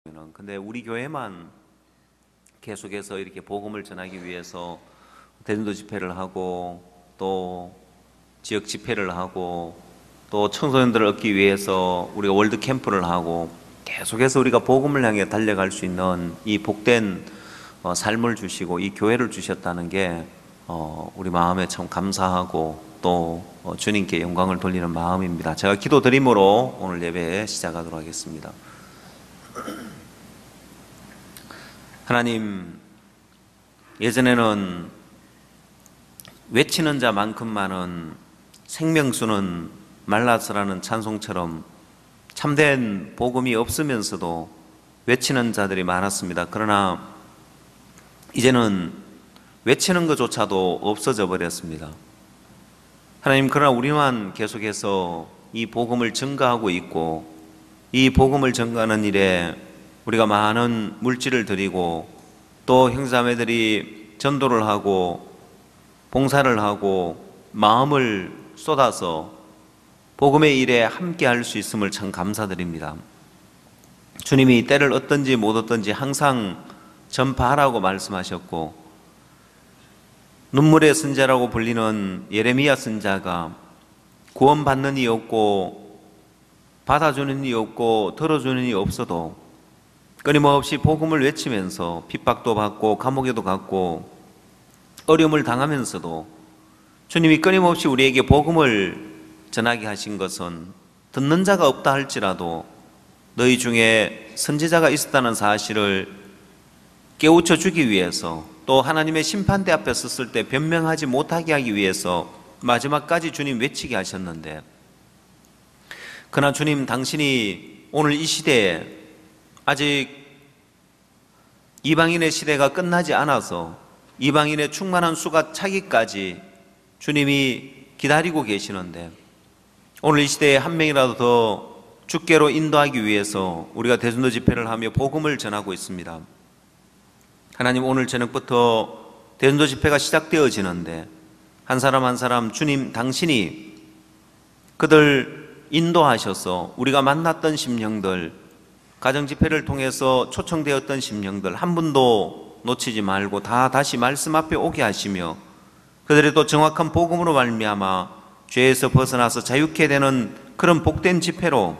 근데 우리 교회만 계속해서 이렇게 복음을 전하기 위해서 대전도 집회를 하고 또 지역 집회를 하고 또 청소년들을 얻기 위해서 우리가 월드 캠프를 하고 계속해서 우리가 복음을 향해 달려갈 수 있는 이 복된 삶을 주시고 이 교회를 주셨다는 게 우리 마음에 참 감사하고 또 주님께 영광을 돌리는 마음입니다. 제가 기도드림으로 오늘 예배 시작하도록 하겠습니다. 하나님, 예전에는 외치는 자만큼만은 생명수는 말라서라는 찬송처럼 참된 복음이 없으면서도 외치는 자들이 많았습니다. 그러나 이제는 외치는 것조차도 없어져 버렸습니다. 하나님, 그러나 우리만 계속해서 이 복음을 증거하고 있고 이 복음을 증거하는 일에 우리가 많은 물질을 드리고 또 형제자매들이 전도를 하고 봉사를 하고 마음을 쏟아서 복음의 일에 함께 할 수 있음을 참 감사드립니다. 주님이 때를 얻든지 못 얻든지 항상 전파하라고 말씀하셨고 눈물의 선자라고 불리는 예레미야 선자가 구원받는 이 없고 받아주는 이 없고 들어주는 이 없어도 끊임없이 복음을 외치면서 핍박도 받고 감옥에도 갔고 어려움을 당하면서도 주님이 끊임없이 우리에게 복음을 전하게 하신 것은 듣는 자가 없다 할지라도 너희 중에 선지자가 있었다는 사실을 깨우쳐 주기 위해서 또 하나님의 심판대 앞에 섰을 때 변명하지 못하게 하기 위해서 마지막까지 주님 외치게 하셨는데, 그러나 주님 당신이 오늘 이 시대에 아직 이방인의 시대가 끝나지 않아서 이방인의 충만한 수가 차기까지 주님이 기다리고 계시는데 오늘 이 시대에 한 명이라도 더 주께로 인도하기 위해서 우리가 대전도 집회를 하며 복음을 전하고 있습니다. 하나님, 오늘 저녁부터 대전도 집회가 시작되어지는데 한 사람 한 사람 주님 당신이 그들 인도하셔서 우리가 만났던 심령들, 가정 집회를 통해서 초청되었던 심령들 한 분도 놓치지 말고 다 다시 말씀 앞에 오게 하시며 그들의 또 정확한 복음으로 말미암아 죄에서 벗어나서 자유케 되는 그런 복된 집회로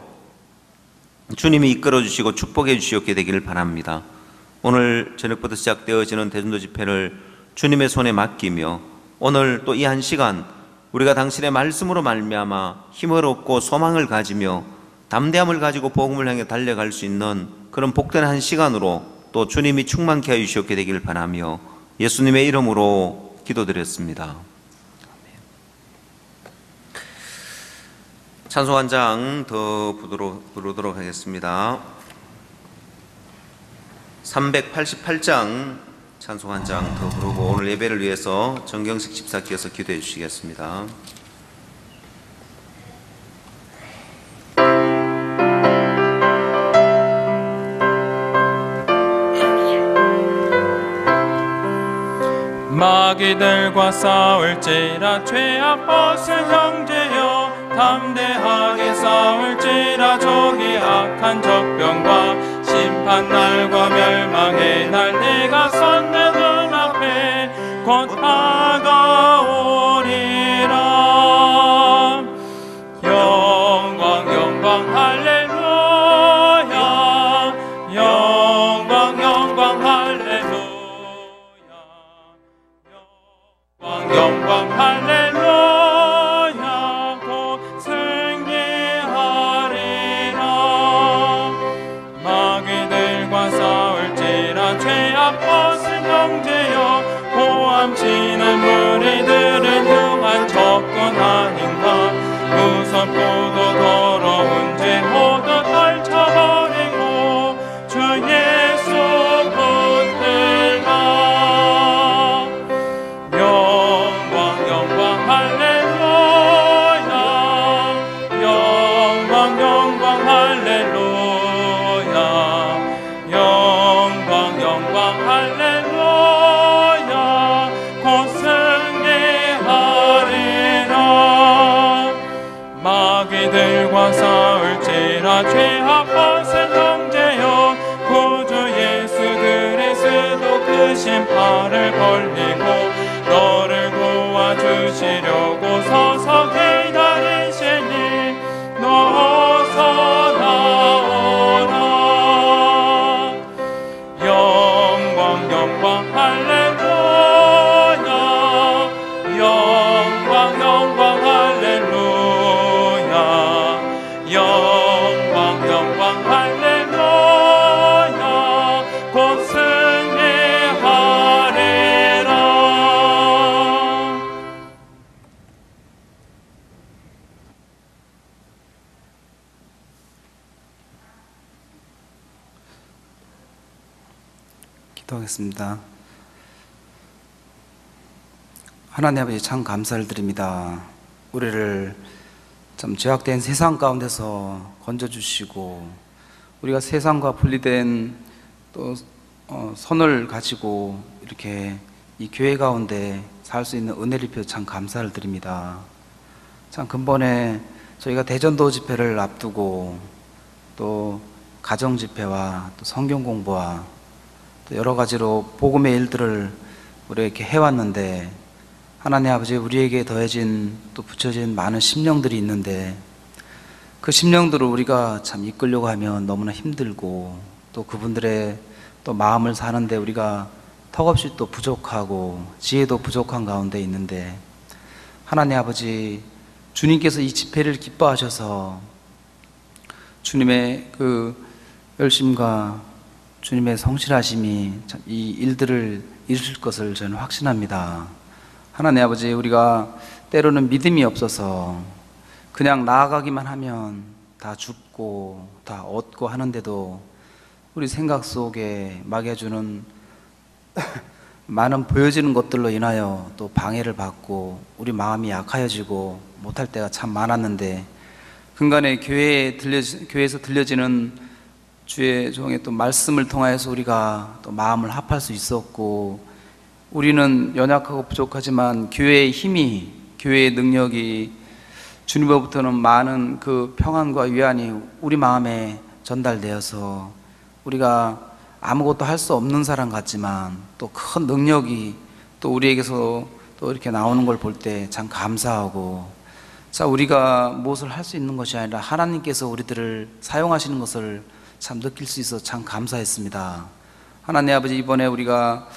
주님이 이끌어 주시고 축복해 주시옵게 되기를 바랍니다. 오늘 저녁부터 시작되어지는 대전도 집회를 주님의 손에 맡기며 오늘 또 이 한 시간 우리가 당신의 말씀으로 말미암아 힘을 얻고 소망을 가지며 담대함을 가지고 복음을 향해 달려갈 수 있는 그런 복된 한 시간으로 또 주님이 충만케 하여 주시옵게 되기를 바라며 예수님의 이름으로 기도드렸습니다. 찬송 한 장 더 부르도록 하겠습니다. 388장 찬송 한 장 더 부르고 오늘 예배를 위해서 정경식 집사께서 기도해 주시겠습니다. 마귀들과 싸울지라 죄악 벗은 형제여 담대하게 싸울지라 저기 악한 적병과 심판날과 멸망의 날 내가 섰는 눈앞에 곧 다가오리라. 영광 영광 할렐루야, 영광 영광 할렐루야, 영광 할렐루야, 곧 승리하리라. 마귀들과 싸울지라 죄악 벗은 형제여 고함치는 무리들은 흉한 적군 아닌가. 무섭고도 더러운 죄 모두 떨쳐버리고 주 예수 붙들라. 마귀들과 싸울지라 죄악 벗은 형제여 기도하겠습니다. 하나님 아버지, 참 감사를 드립니다. 우리를 참 죄악된 세상 가운데서 건져주시고, 우리가 세상과 분리된 또 선을 가지고 이렇게 이 교회 가운데 살 수 있는 은혜를 입혀 참 감사를 드립니다. 참 근본에 저희가 대전도 집회를 앞두고 또 가정 집회와 또 성경 공부와 또 여러 가지로 복음의 일들을 우리가 이렇게 해왔는데, 하나님 아버지, 우리에게 더해진 또 붙여진 많은 심령들이 있는데 그 심령들을 우리가 참 이끌려고 하면 너무나 힘들고, 또 그분들의 또 마음을 사는데 우리가 턱없이 또 부족하고 지혜도 부족한 가운데 있는데, 하나님 아버지, 주님께서 이 집회를 기뻐하셔서 주님의 그 열심과 주님의 성실하심이 참 이 일들을 이루실 것을 저는 확신합니다. 하나님 아버지, 우리가 때로는 믿음이 없어서 그냥 나아가기만 하면 다 죽고 다 얻고 하는데도 우리 생각 속에 막여주는 많은 보여지는 것들로 인하여 또 방해를 받고 우리 마음이 약하여지고 못할 때가 참 많았는데, 근간에 교회에서 들려지는 주의 종의 또 말씀을 통하여서 우리가 또 마음을 합할 수 있었고, 우리는 연약하고 부족하지만 교회의 힘이, 교회의 능력이 주님으로부터는 많은 그 평안과 위안이 우리 마음에 전달되어서 우리가 아무것도 할 수 없는 사람 같지만 또 큰 능력이 또 우리에게서 또 이렇게 나오는 걸 볼 때 참 감사하고, 자, 우리가 무엇을 할 수 있는 것이 아니라 하나님께서 우리들을 사용하시는 것을 참 느낄 수 있어서 참 감사했습니다. 하나님 아버지, 이번에 우리가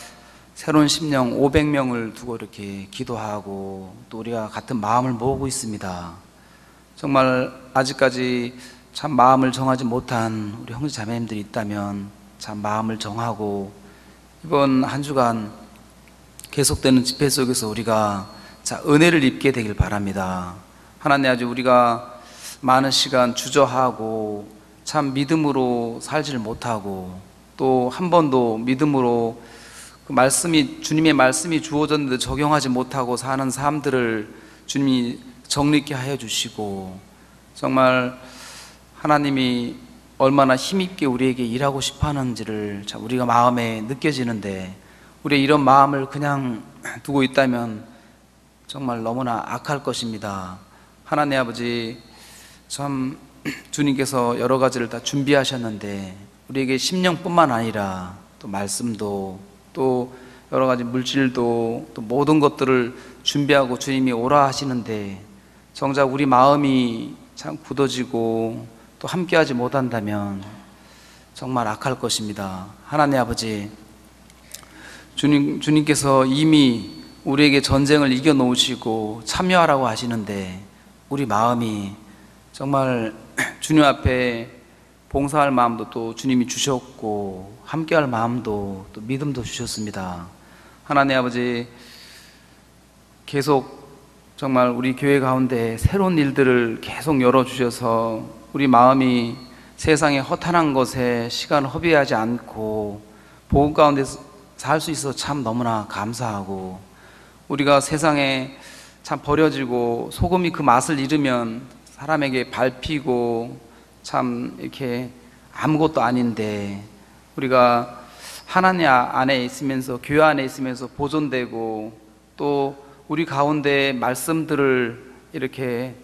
새로운 심령 500명을 두고 이렇게 기도하고 또 우리가 같은 마음을 모으고 있습니다. 정말 아직까지 참 마음을 정하지 못한 우리 형제 자매님들이 있다면 참 마음을 정하고 이번 한 주간 계속되는 집회 속에서 우리가 자, 은혜를 입게 되길 바랍니다. 하나님 아버지, 우리가 많은 시간 주저하고 참 믿음으로 살지를 못하고 또 한 번도 믿음으로 그 말씀이, 주님의 말씀이 주어졌는데 적용하지 못하고 사는 삶들을 주님이 정리케 하여 주시고, 정말 하나님이 얼마나 힘있게 우리에게 일하고 싶어 하는지를 우리가 마음에 느껴지는데, 우리의 이런 마음을 그냥 두고 있다면 정말 너무나 악할 것입니다. 하나님 아버지, 참 주님께서 여러 가지를 다 준비하셨는데 우리에게 심령뿐만 아니라 또 말씀도 또 여러 가지 물질도 또 모든 것들을 준비하고 주님이 오라 하시는데, 정작 우리 마음이 참 굳어지고 또 함께하지 못한다면 정말 악할 것입니다. 하나님 아버지, 주님께서 이미 우리에게 전쟁을 이겨놓으시고 참여하라고 하시는데 우리 마음이 정말 주님 앞에 봉사할 마음도 또 주님이 주셨고 함께할 마음도 또 믿음도 주셨습니다. 하나님 아버지, 계속 정말 우리 교회 가운데 새로운 일들을 계속 열어주셔서 우리 마음이 세상의 허탄한 것에 시간을 허비하지 않고 복음 가운데 살 수 있어서 참 너무나 감사하고, 우리가 세상에 참 버려지고 소금이 그 맛을 잃으면 사람에게 밟히고 참 이렇게 아무것도 아닌데, 우리가 하나님 안에 있으면서 교회 안에 있으면서 보존되고 또 우리 가운데 말씀들을 이렇게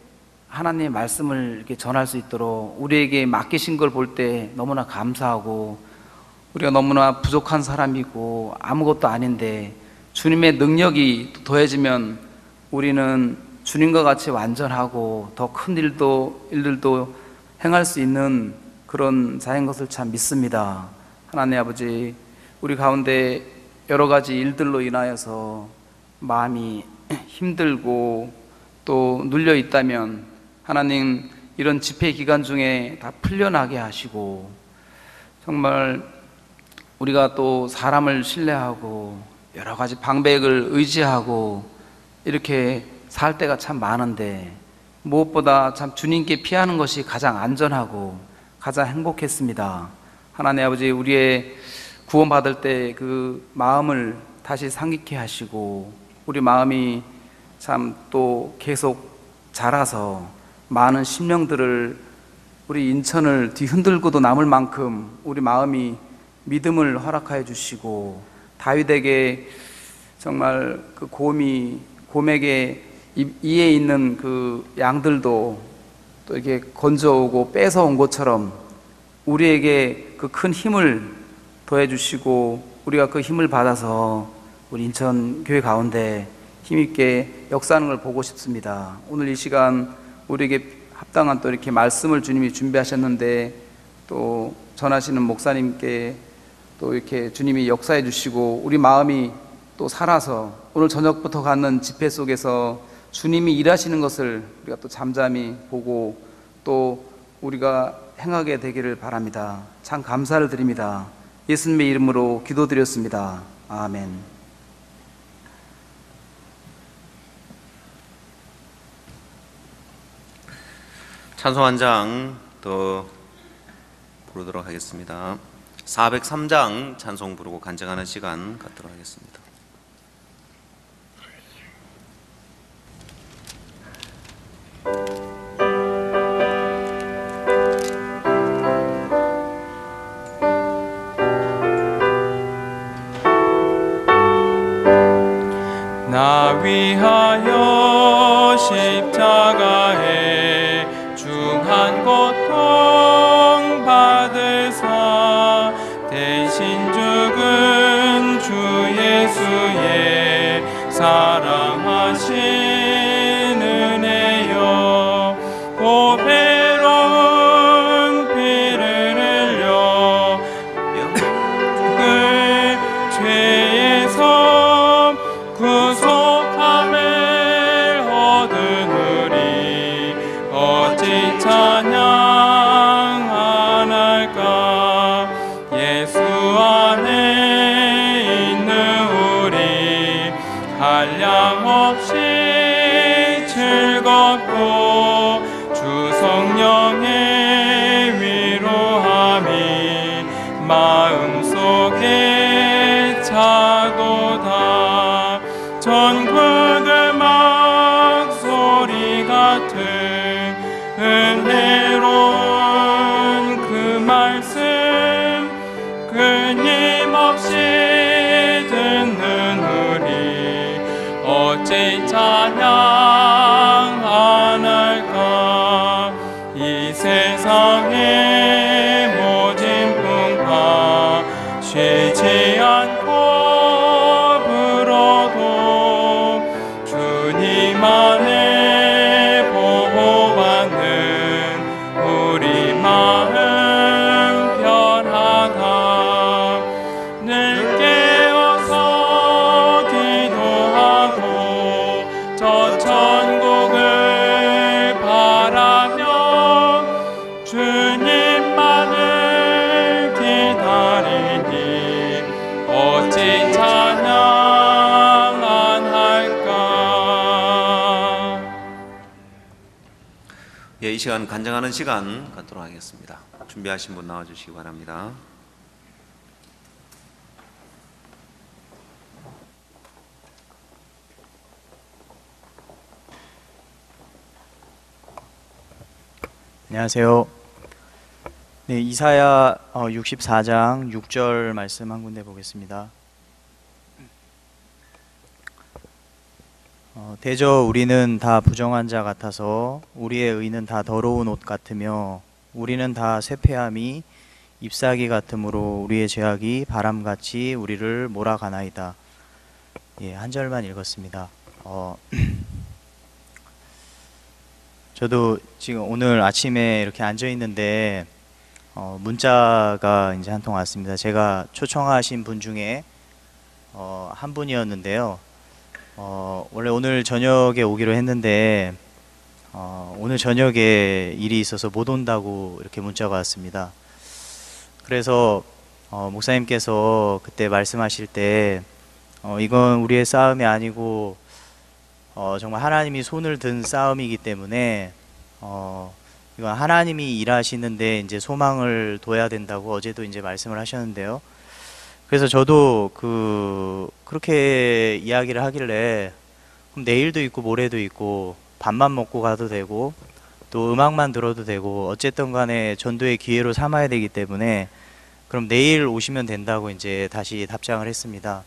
하나님의 말씀을 이렇게 전할 수 있도록 우리에게 맡기신 걸 볼 때 너무나 감사하고, 우리가 너무나 부족한 사람이고 아무것도 아닌데 주님의 능력이 더해지면 우리는 주님과 같이 완전하고 더 큰 일들도 행할 수 있는 그런 자인 것을 참 믿습니다. 하나님 아버지, 우리 가운데 여러 가지 일들로 인하여서 마음이 힘들고 또 눌려 있다면 하나님, 이런 집회 기간 중에 다 풀려나게 하시고, 정말 우리가 또 사람을 신뢰하고 여러 가지 방백을 의지하고 이렇게 살 때가 참 많은데, 무엇보다 참 주님께 피하는 것이 가장 안전하고 가장 행복했습니다. 하나님 아버지, 우리의 구원받을 때 그 마음을 다시 상기케 하시고 우리 마음이 참 또 계속 자라서 많은 심령들을 우리 인천을 뒤흔들고도 남을 만큼 우리 마음이 믿음을 허락하여 주시고 다윗에게 정말 그 곰에게 이에 있는 그 양들도 또 이렇게 건져오고 뺏어온 것처럼 우리에게 그 큰 힘을 더해 주시고 우리가 그 힘을 받아서 우리 인천 교회 가운데 힘있게 역사하는 걸 보고 싶습니다. 오늘 이 시간 우리에게 합당한 또 이렇게 말씀을 주님이 준비하셨는데 또 전하시는 목사님께 또 이렇게 주님이 역사해 주시고 우리 마음이 또 살아서 오늘 저녁부터 갖는 집회 속에서 주님이 일하시는 것을 우리가 또 잠잠히 보고 또 우리가 행하게 되기를 바랍니다. 참 감사를 드립니다. 예수님의 이름으로 기도드렸습니다. 아멘. 찬송 한 장 더 부르도록 하겠습니다. 403장 찬송 부르고 간증하는 시간 갖도록 하겠습니다. 나 위하여 십자가에 중한 고통 받으사 대신 죽은 주 예수의 사랑하신 은혜여 보배로운 피를 흘려 그 죄에서 구속함을 얻은 우리 어찌 찬양 안 할까. 예수 안에 있는 우리 한량없이 즐겁고 주 성령의 위로함이 마음속에 차도다. 전구들 막 소리 같은 은혜로운 그 말씀 끊임없이 듣는 우리 어찌 찬양 안 할까. 이 세상의 모진 풍파 쉬지 않고 불어도 주님 안에 보호받는 우리 마음 편하다. 늘 깨어서 기도하고 저 천국을 바라며 주님만을 기다리니 어찌 찬양 안 할까. 예, 이 시간 간증하는 시간 갖도록 하겠습니다. 준비하신 분 나와주시기 바랍니다. 안녕하세요. 네, 이사야 64장 6절 말씀 한 군데 보겠습니다. 대저 우리는 다 부정한 자 같아서 우리의 의는 다 더러운 옷 같으며 우리는 다 쇠폐함이 잎사귀 같으므로 우리의 죄악이 바람같이 우리를 몰아가나이다. 예, 한 절만 읽었습니다. 저도 지금 오늘 아침에 이렇게 앉아 있는데 문자가 이제 한 통 왔습니다. 제가 초청하신 분 중에 한 분이었는데요. 원래 오늘 저녁에 오기로 했는데 오늘 저녁에 일이 있어서 못 온다고 이렇게 문자가 왔습니다. 그래서 목사님께서 그때 말씀하실 때 이건 우리의 싸움이 아니고 정말 하나님이 손을 든 싸움이기 때문에 이건 하나님이 일하시는데 이제 소망을 둬야 된다고 어제도 이제 말씀을 하셨는데요. 그래서 저도 그렇게 이야기를 하길래 그럼 내일도 있고 모레도 있고 밥만 먹고 가도 되고 또 음악만 들어도 되고 어쨌든 간에 전도의 기회로 삼아야 되기 때문에 그럼 내일 오시면 된다고 이제 다시 답장을 했습니다.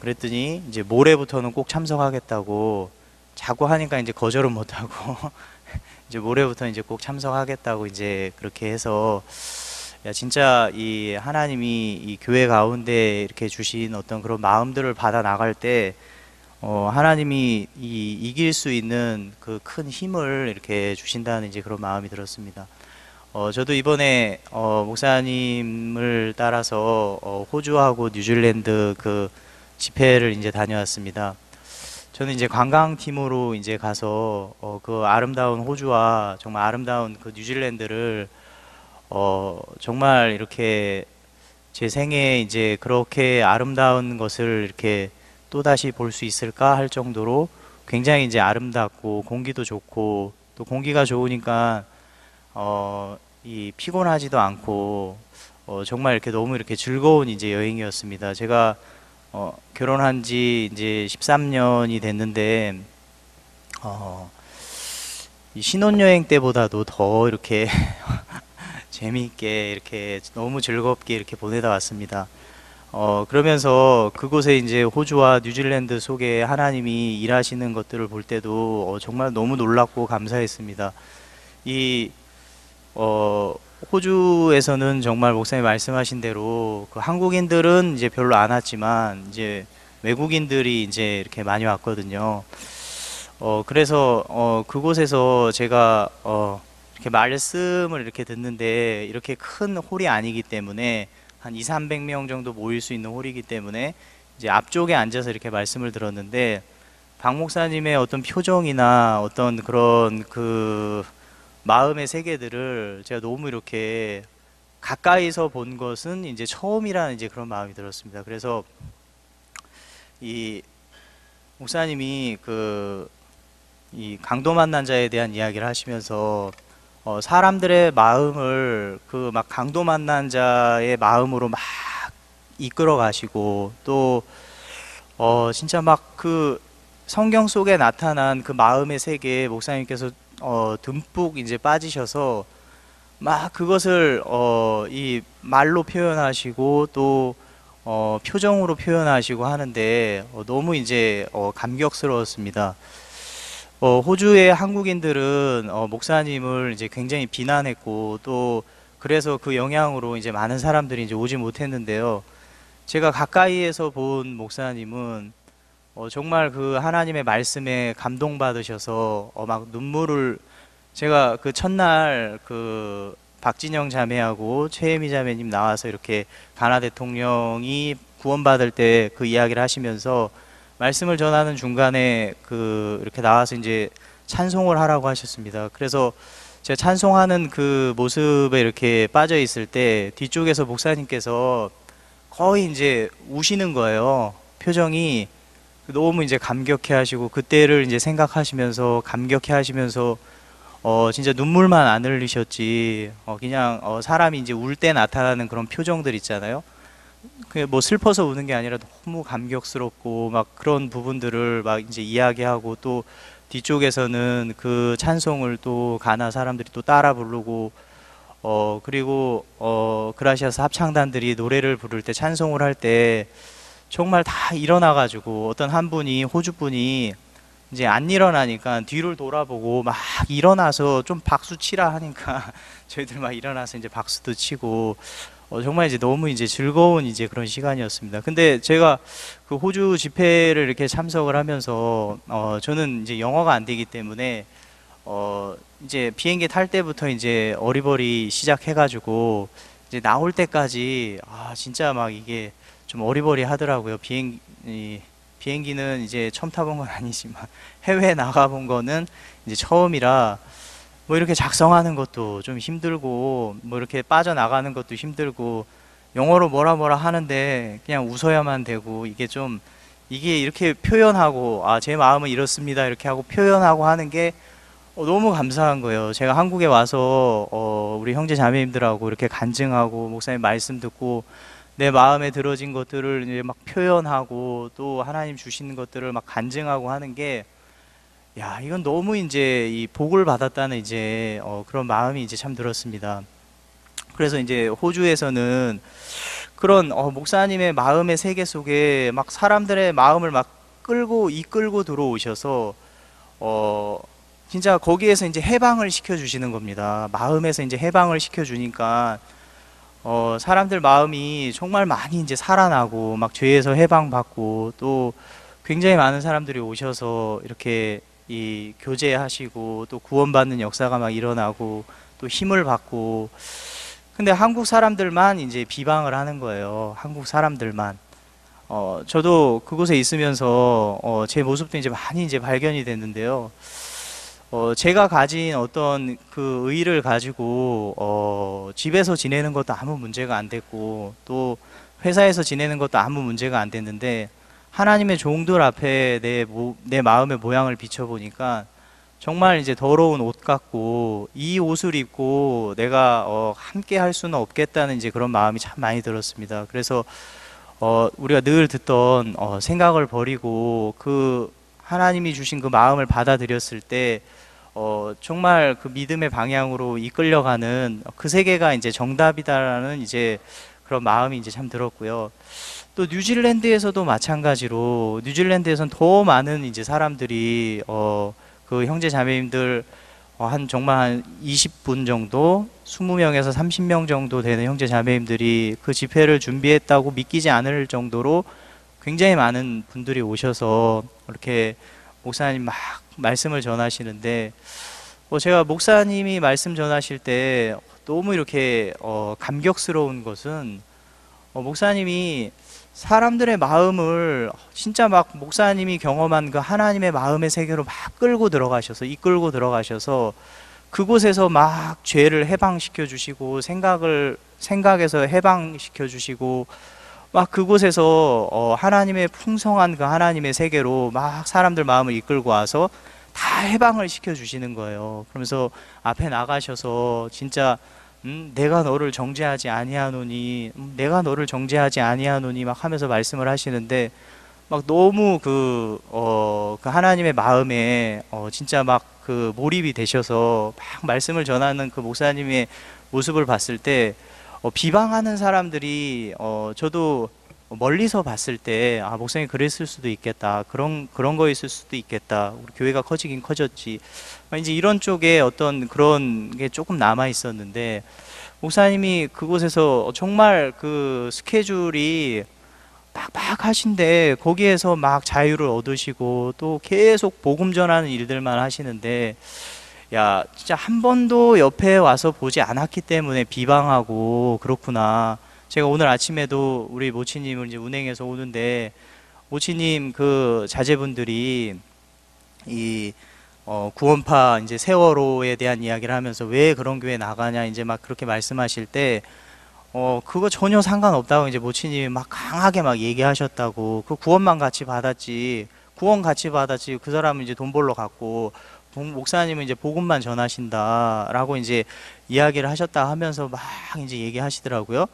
그랬더니 이제 모레부터는 꼭 참석하겠다고 자꾸 하니까 이제 거절은 못하고 이제 모레부터 이제 꼭 참석하겠다고 이제 그렇게 해서 야 진짜 이 하나님이 이 교회 가운데 이렇게 주신 어떤 그런 마음들을 받아 나갈 때 하나님이 이길 수 있는 그 큰 힘을 이렇게 주신다는 이제 그런 마음이 들었습니다. 저도 이번에 목사님을 따라서 호주하고 뉴질랜드 그 집회를 이제 다녀왔습니다. 저는 이제 관광팀으로 이제 가서 그 아름다운 호주와 정말 아름다운 그 뉴질랜드를 정말 이렇게 제 생에 이제 그렇게 아름다운 것을 이렇게 또다시 볼 수 있을까 할 정도로 굉장히 이제 아름답고 공기도 좋고 또 공기가 좋으니까 이 피곤하지도 않고 정말 이렇게 너무 이렇게 즐거운 이제 여행이었습니다. 제가 결혼한 지 이제 13년이 됐는데 이 신혼여행 때보다도 더 이렇게 재미있게 이렇게 너무 즐겁게 이렇게 보내다 왔습니다. 그러면서 그곳에 이제 호주와 뉴질랜드 속에 하나님이 일하시는 것들을 볼 때도 정말 너무 놀랍고 감사했습니다. 이 호주에서는 정말 목사님 말씀하신 대로 그 한국인들은 이제 별로 안 왔지만 이제 외국인들이 이제 이렇게 많이 왔거든요. 그래서 그곳에서 제가 이렇게 말씀을 이렇게 듣는데 이렇게 큰 홀이 아니기 때문에 한 200~300명 정도 모일 수 있는 홀이기 때문에 이제 앞쪽에 앉아서 이렇게 말씀을 들었는데 박 목사님의 어떤 표정이나 어떤 그런 그 마음의 세계들을 제가 너무 이렇게 가까이서 본 것은 이제 처음이라는 이제 그런 마음이 들었습니다. 그래서 이 목사님이 이 강도 만난 자에 대한 이야기를 하시면서 사람들의 마음을 그 막 강도 만난 자의 마음으로 막 이끌어 가시고 또 진짜 막 그 성경 속에 나타난 그 마음의 세계에 목사님께서 듬뿍 이제 빠지셔서 막 그것을 이 말로 표현하시고 또 표정으로 표현하시고 하는데 너무 이제 감격스러웠습니다. 호주의 한국인들은 목사님을 이제 굉장히 비난했고 또 그래서 그 영향으로 이제 많은 사람들이 이제 오지 못했는데요. 제가 가까이에서 본 목사님은 정말 그 하나님의 말씀에 감동받으셔서 막 눈물을 제가 그 첫날 그 박진영 자매하고 최혜미 자매님 나와서 이렇게 가나 대통령이 구원받을 때 그 이야기를 하시면서 말씀을 전하는 중간에 이렇게 나와서 이제 찬송을 하라고 하셨습니다. 그래서 제가 찬송하는 그 모습에 이렇게 빠져 있을 때 뒤쪽에서 목사님께서 거의 이제 우시는 거예요. 표정이 너무 이제 감격해 하시고 그때를 이제 생각하시면서 감격해 하시면서 진짜 눈물만 안 흘리셨지 그냥 사람이 이제 울 때 나타나는 그런 표정들 있잖아요. 그게 뭐 슬퍼서 우는 게 아니라 너무 감격스럽고 막 그런 부분들을 막 이제 이야기하고 또 뒤쪽에서는 그 찬송을 또 가나 사람들이 또 따라 부르고 그리고 그라시아스 합창단들이 노래를 부를 때 찬송을 할 때 정말 다 일어나 가지고 어떤 한 분이 호주 분이 이제 안 일어나니까 뒤를 돌아보고 막 일어나서 좀 박수 치라 하니까 저희들 막 일어나서 이제 박수도 치고 정말 이제 너무 이제 즐거운 이제 그런 시간이었습니다. 근데 제가 그 호주 집회를 이렇게 참석을 하면서 저는 이제 영어가 안 되기 때문에 이제 비행기 탈 때부터 이제 어리버리 시작해가지고 이제 나올 때까지 진짜 막 이게 좀 어리버리 하더라고요. 비행기는 이제 처음 타본 건 아니지만 해외에 나가본 거는 이제 처음이라 뭐 이렇게 작성하는 것도 좀 힘들고 뭐 이렇게 빠져나가는 것도 힘들고 영어로 뭐라 하는데 그냥 웃어야만 되고 이게 이렇게 표현하고 제 마음은 이렇습니다 이렇게 하고 표현하고 하는 게 너무 감사한 거예요. 제가 한국에 와서 우리 형제 자매님들하고 이렇게 간증하고 목사님 말씀 듣고 내 마음에 들어진 것들을 이제 막 표현하고 또 하나님 주시는 것들을 막 간증하고 하는 게, 야, 이건 너무 이제 이 복을 받았다는 이제 그런 마음이 이제 참 들었습니다. 그래서 이제 호주에서는 그런 목사님의 마음의 세계 속에 막 사람들의 마음을 막 이끌고 들어오셔서 진짜 거기에서 이제 해방을 시켜주시는 겁니다. 마음에서 이제 해방을 시켜주니까 사람들 마음이 정말 많이 이제 살아나고 막 죄에서 해방받고 또 굉장히 많은 사람들이 오셔서 이렇게 이 교제하시고 또 구원받는 역사가 막 일어나고 또 힘을 받고. 근데 한국 사람들만 이제 비방을 하는 거예요. 한국 사람들만. 저도 그곳에 있으면서 제 모습도 이제 많이 이제 발견이 됐는데요. 제가 가진 어떤 그 의의를 가지고 집에서 지내는 것도 아무 문제가 안 됐고 또 회사에서 지내는 것도 아무 문제가 안 됐는데, 하나님의 종들 앞에 내 마음의 모양을 비춰보니까 정말 이제 더러운 옷 같고, 이 옷을 입고 내가 함께 할 수는 없겠다는 이제 그런 마음이 참 많이 들었습니다. 그래서 우리가 늘 듣던 생각을 버리고 그 하나님이 주신 그 마음을 받아들였을 때 정말 그 믿음의 방향으로 이끌려가는 그 세계가 이제 정답이다라는 이제 그런 마음이 이제 참 들었고요. 또 뉴질랜드에서도 마찬가지로, 뉴질랜드에서는 더 많은 이제 사람들이 그 형제 자매님들 정말 한 20분 정도, 20명에서 30명 정도 되는 형제 자매님들이 그 집회를 준비했다고 믿기지 않을 정도로 굉장히 많은 분들이 오셔서 이렇게 목사님 막 말씀을 전하시는데, 제가 목사님이 말씀 전하실 때 너무 이렇게 감격스러운 것은 목사님이 사람들의 마음을 진짜 막 목사님이 경험한 그 하나님의 마음의 세계로 막 이끌고 들어가셔서 그곳에서 막 죄를 해방시켜 주시고 생각에서 해방시켜 주시고 막 그곳에서 하나님의 풍성한 그 하나님의 세계로 막 사람들 마음을 이끌고 와서 다 해방을 시켜 주시는 거예요. 그러면서 앞에 나가셔서 진짜 내가 너를 정죄하지 아니하노니, 내가 너를 정죄하지 아니하노니 막 하면서 말씀을 하시는데, 막 너무 그 하나님의 마음에 진짜 막 그 몰입이 되셔서 막 말씀을 전하는 그 목사님의 모습을 봤을 때 비방하는 사람들이 저도 멀리서 봤을 때 목사님 그랬을 수도 있겠다, 그런 거 있을 수도 있겠다, 우리 교회가 커지긴 커졌지, 이제 이런 쪽에 어떤 그런 게 조금 남아 있었는데, 목사님이 그곳에서 정말 그 스케줄이 빡빡하신데 거기에서 막 자유를 얻으시고 또 계속 복음 전하는 일들만 하시는데, 야, 진짜 한 번도 옆에 와서 보지 않았기 때문에 비방하고 그렇구나. 제가 오늘 아침에도 우리 모치님을 이제 운행해서 오는데, 모치님 그 자제분들이 이 구원파 이제 세월호에 대한 이야기를 하면서 왜 그런 교회 나가냐 이제 막 그렇게 말씀하실 때 그거 전혀 상관없다고 이제 모치님이 막 강하게 막 얘기하셨다고. 그 구원만 같이 받았지, 구원 같이 받았지, 그 사람은 이제 돈 벌러 갔고 목사님은 이제 복음만 전하신다라고 이제 이야기를 하셨다 하면서 막 이제 얘기하시더라고요.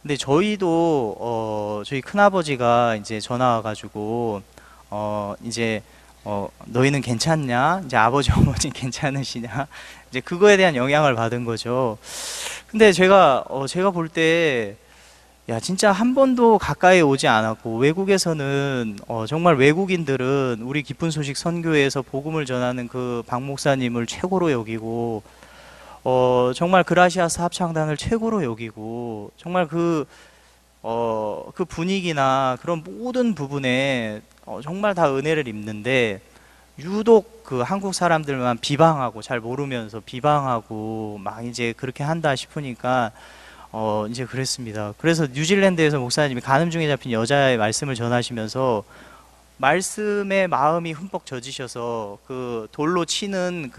근데 저희도 저희 큰아버지가 이제 전화 와가지고 이제 너희는 괜찮냐? 이제 아버지 어머니 괜찮으시냐? 이제 그거에 대한 영향을 받은 거죠. 근데 제가 볼 때, 야, 진짜 한 번도 가까이 오지 않았고, 외국에서는 정말 외국인들은 우리 기쁜 소식 선교회에서 복음을 전하는 그 박 목사님을 최고로 여기고, 정말 그라시아스 합창단을 최고로 여기고, 정말 그 분위기나 그런 모든 부분에 정말 다 은혜를 입는데, 유독 그 한국 사람들만 비방하고, 잘 모르면서 비방하고 막 이제 그렇게 한다 싶으니까 이제 그랬습니다. 그래서 뉴질랜드에서 목사님이 간음 중에 잡힌 여자의 말씀을 전하시면서 말씀에 마음이 흠뻑 젖으셔서 그 돌로 치는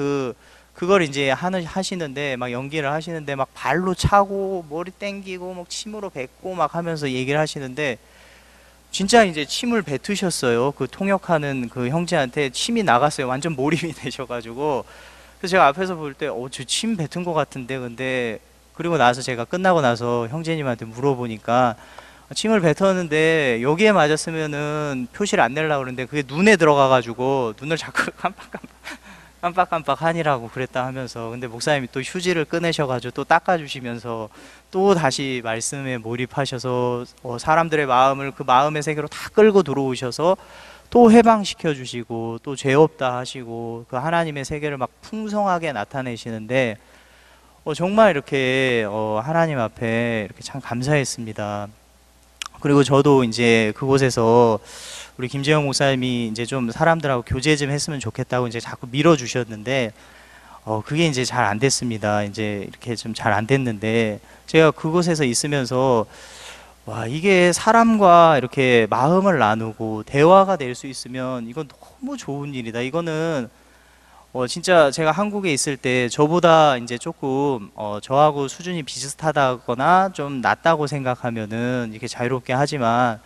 그걸 이제 하시는데, 막 연기를 하시는데 막 발로 차고 머리 땡기고 막 침으로 뱉고 막 하면서 얘기를 하시는데, 진짜 이제 침을 뱉으셨어요. 그 통역하는 그 형제한테 침이 나갔어요. 완전 몰입이 되셔가지고. 그래서 제가 앞에서 볼 때 저 침 뱉은 것 같은데, 근데 그리고 나서 제가 끝나고 나서 형제님한테 물어보니까 침을 뱉었는데 여기에 맞았으면은 표시를 안 내려고 그러는데 그게 눈에 들어가가지고 눈을 자꾸 깜빡깜빡 하니라고 그랬다 하면서, 근데 목사님이 또 휴지를 꺼내셔가지고 또 닦아주시면서 또 다시 말씀에 몰입하셔서 사람들의 마음을 그 마음의 세계로 다 끌고 들어오셔서 또 해방시켜 주시고 또 죄 없다 하시고 그 하나님의 세계를 막 풍성하게 나타내시는데 정말 이렇게 하나님 앞에 이렇게 참 감사했습니다. 그리고 저도 이제 그곳에서 우리 김재영 목사님이 이제 좀 사람들하고 교제 좀 했으면 좋겠다고 이제 자꾸 밀어주셨는데 그게 이제 잘 안 됐습니다. 이제 이렇게 좀 잘 안 됐는데 제가 그곳에서 있으면서 와, 이게 사람과 이렇게 마음을 나누고 대화가 될 수 있으면 이건 너무 좋은 일이다. 이거는 진짜 제가 한국에 있을 때 저보다 이제 조금 저하고 수준이 비슷하다거나 좀 낮다고 생각하면은 이렇게 자유롭게 하지만,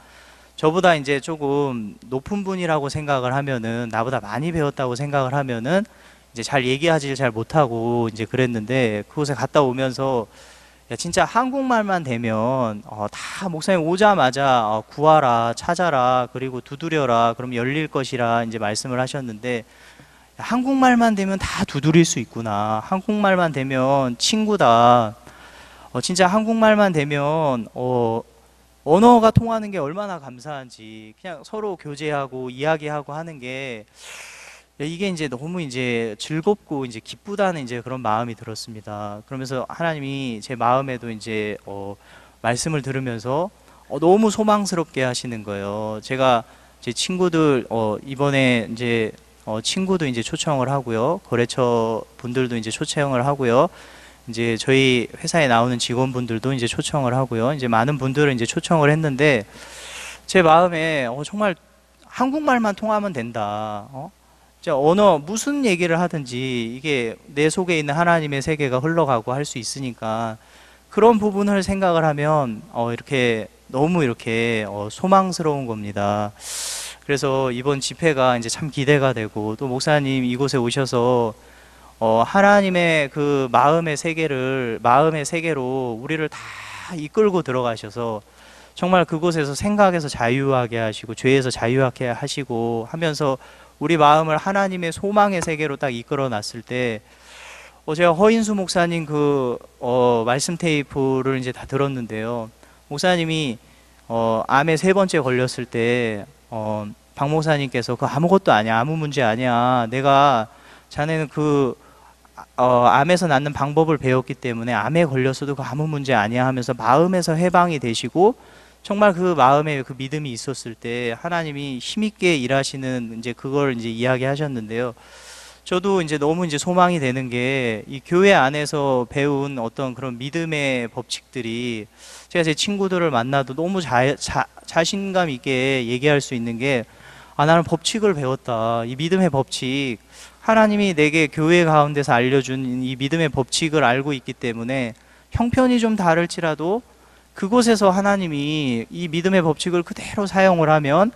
저보다 이제 조금 높은 분이라고 생각을 하면은, 나보다 많이 배웠다고 생각을 하면은 이제 잘 얘기하지 잘 못하고 이제 그랬는데, 그곳에 갔다 오면서 야, 진짜 한국말만 되면 다 목사님 오자마자 구하라, 찾아라, 그리고 두드려라, 그럼 열릴 것이라 이제 말씀을 하셨는데, 한국말만 되면 다 두드릴 수 있구나. 한국말만 되면 친구다. 진짜 한국말만 되면 언어가 통하는 게 얼마나 감사한지, 그냥 서로 교제하고 이야기하고 하는 게 이게 이제 너무 이제 즐겁고 이제 기쁘다는 이제 그런 마음이 들었습니다. 그러면서 하나님이 제 마음에도 이제 말씀을 들으면서 너무 소망스럽게 하시는 거예요. 제가 제 친구들 이번에 이제 친구도 이제 초청을 하고요. 거래처 분들도 이제 초청을 하고요. 이제 저희 회사에 나오는 직원분들도 이제 초청을 하고요. 이제 많은 분들을 이제 초청을 했는데 제 마음에 정말 한국말만 통하면 된다. 언어 무슨 얘기를 하든지 이게 내 속에 있는 하나님의 세계가 흘러가고 할 수 있으니까 그런 부분을 생각을 하면 이렇게 너무 이렇게 소망스러운 겁니다. 그래서 이번 집회가 이제 참 기대가 되고, 또 목사님 이곳에 오셔서 하나님의 그 마음의 세계로 우리를 다 이끌고 들어가셔서 정말 그곳에서 생각에서 자유하게 하시고 죄에서 자유하게 하시고 하면서 우리 마음을 하나님의 소망의 세계로 딱 이끌어 놨을 때 제가 허인수 목사님 그 말씀 테이프를 이제 다 들었는데요. 목사님이 암에 3번째 걸렸을 때 박 목사님께서 그 아무것도 아니야, 아무 문제 아니야, 내가 자네는 그 암에서 낫는 방법을 배웠기 때문에 암에 걸렸어도 그 아무 문제 아니야 하면서 마음에서 해방이 되시고, 정말 그 마음에 그 믿음이 있었을 때 하나님이 힘있게 일하시는 이제 그걸 이제 이야기하셨는데요. 저도 이제 너무 이제 소망이 되는 게 이 교회 안에서 배운 어떤 그런 믿음의 법칙들이, 제가 제 친구들을 만나도 너무 자신감 있게 얘기할 수 있는 게, 나는 법칙을 배웠다. 이 믿음의 법칙, 하나님이 내게 교회 가운데서 알려준 이 믿음의 법칙을 알고 있기 때문에 형편이 좀 다를지라도 그곳에서 하나님이 이 믿음의 법칙을 그대로 사용을 하면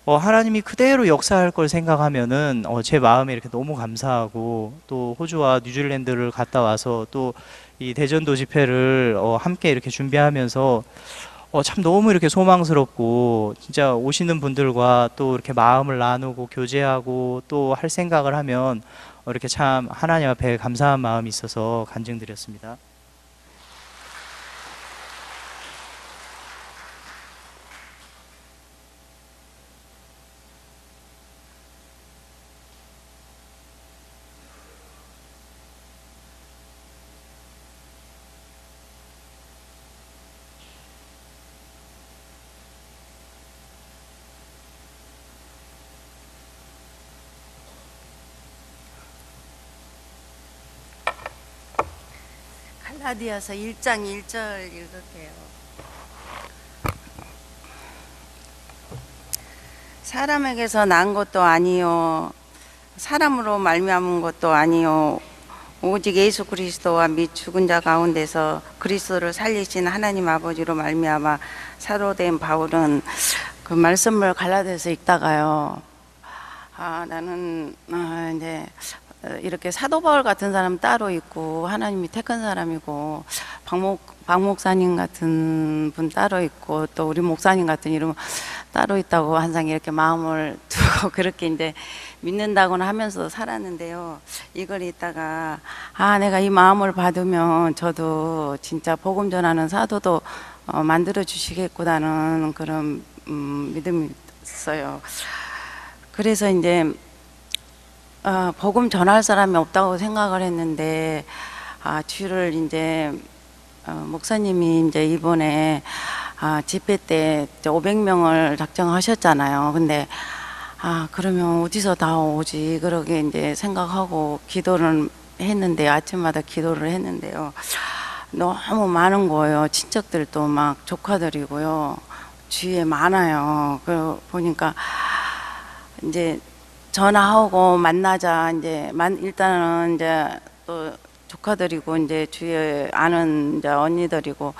하나님이 그대로 역사할 걸 생각하면은 제 마음에 이렇게 너무 감사하고, 또 호주와 뉴질랜드를 갔다 와서 또 이 대전도 집회를 함께 이렇게 준비하면서 참 너무 이렇게 소망스럽고, 진짜 오시는 분들과 또 이렇게 마음을 나누고 교제하고 또 할 생각을 하면 이렇게 참 하나님 앞에 감사한 마음이 있어서 간증드렸습니다. 갈라디아서 1장 1절 읽을게요. 사람에게서 난 것도 아니요, 사람으로 말미암은 것도 아니요, 오직 예수 그리스도와 및 죽은 자 가운데서 그리스도를 살리신 하나님 아버지로 말미암아 사도된 바울은 그 말씀을 갈라디아서 읽다가요, 나는 이제 이렇게 사도 바울 같은 사람 따로 있고 하나님이 택한 사람이고 박 목사님 같은 분 따로 있고 또 우리 목사님 같은 이름 따로 있다고 항상 이렇게 마음을 두고 그렇게 이제 믿는다고는 하면서 살았는데요. 이걸 있다가 내가 이 마음을 받으면 저도 진짜 복음 전하는 사도도 만들어 주시겠구나는 그런 믿음이 있어요. 그래서 이제 복음 전할 사람이 없다고 생각을 했는데 주를 이제 목사님이 이제 이번에 집회 때 500명을 작정하셨잖아요. 근데 그러면 어디서 다 오지? 그러게 이제 생각하고 기도를 했는데 아침마다 기도를 했는데요. 너무 많은 거예요. 친척들도 막 조카들이고요. 주위에 많아요. 그 보니까 이제 전화하고 만나자 이제 일단은 이제 또 조카들이고 이제 주위에 아는 이제 언니들이고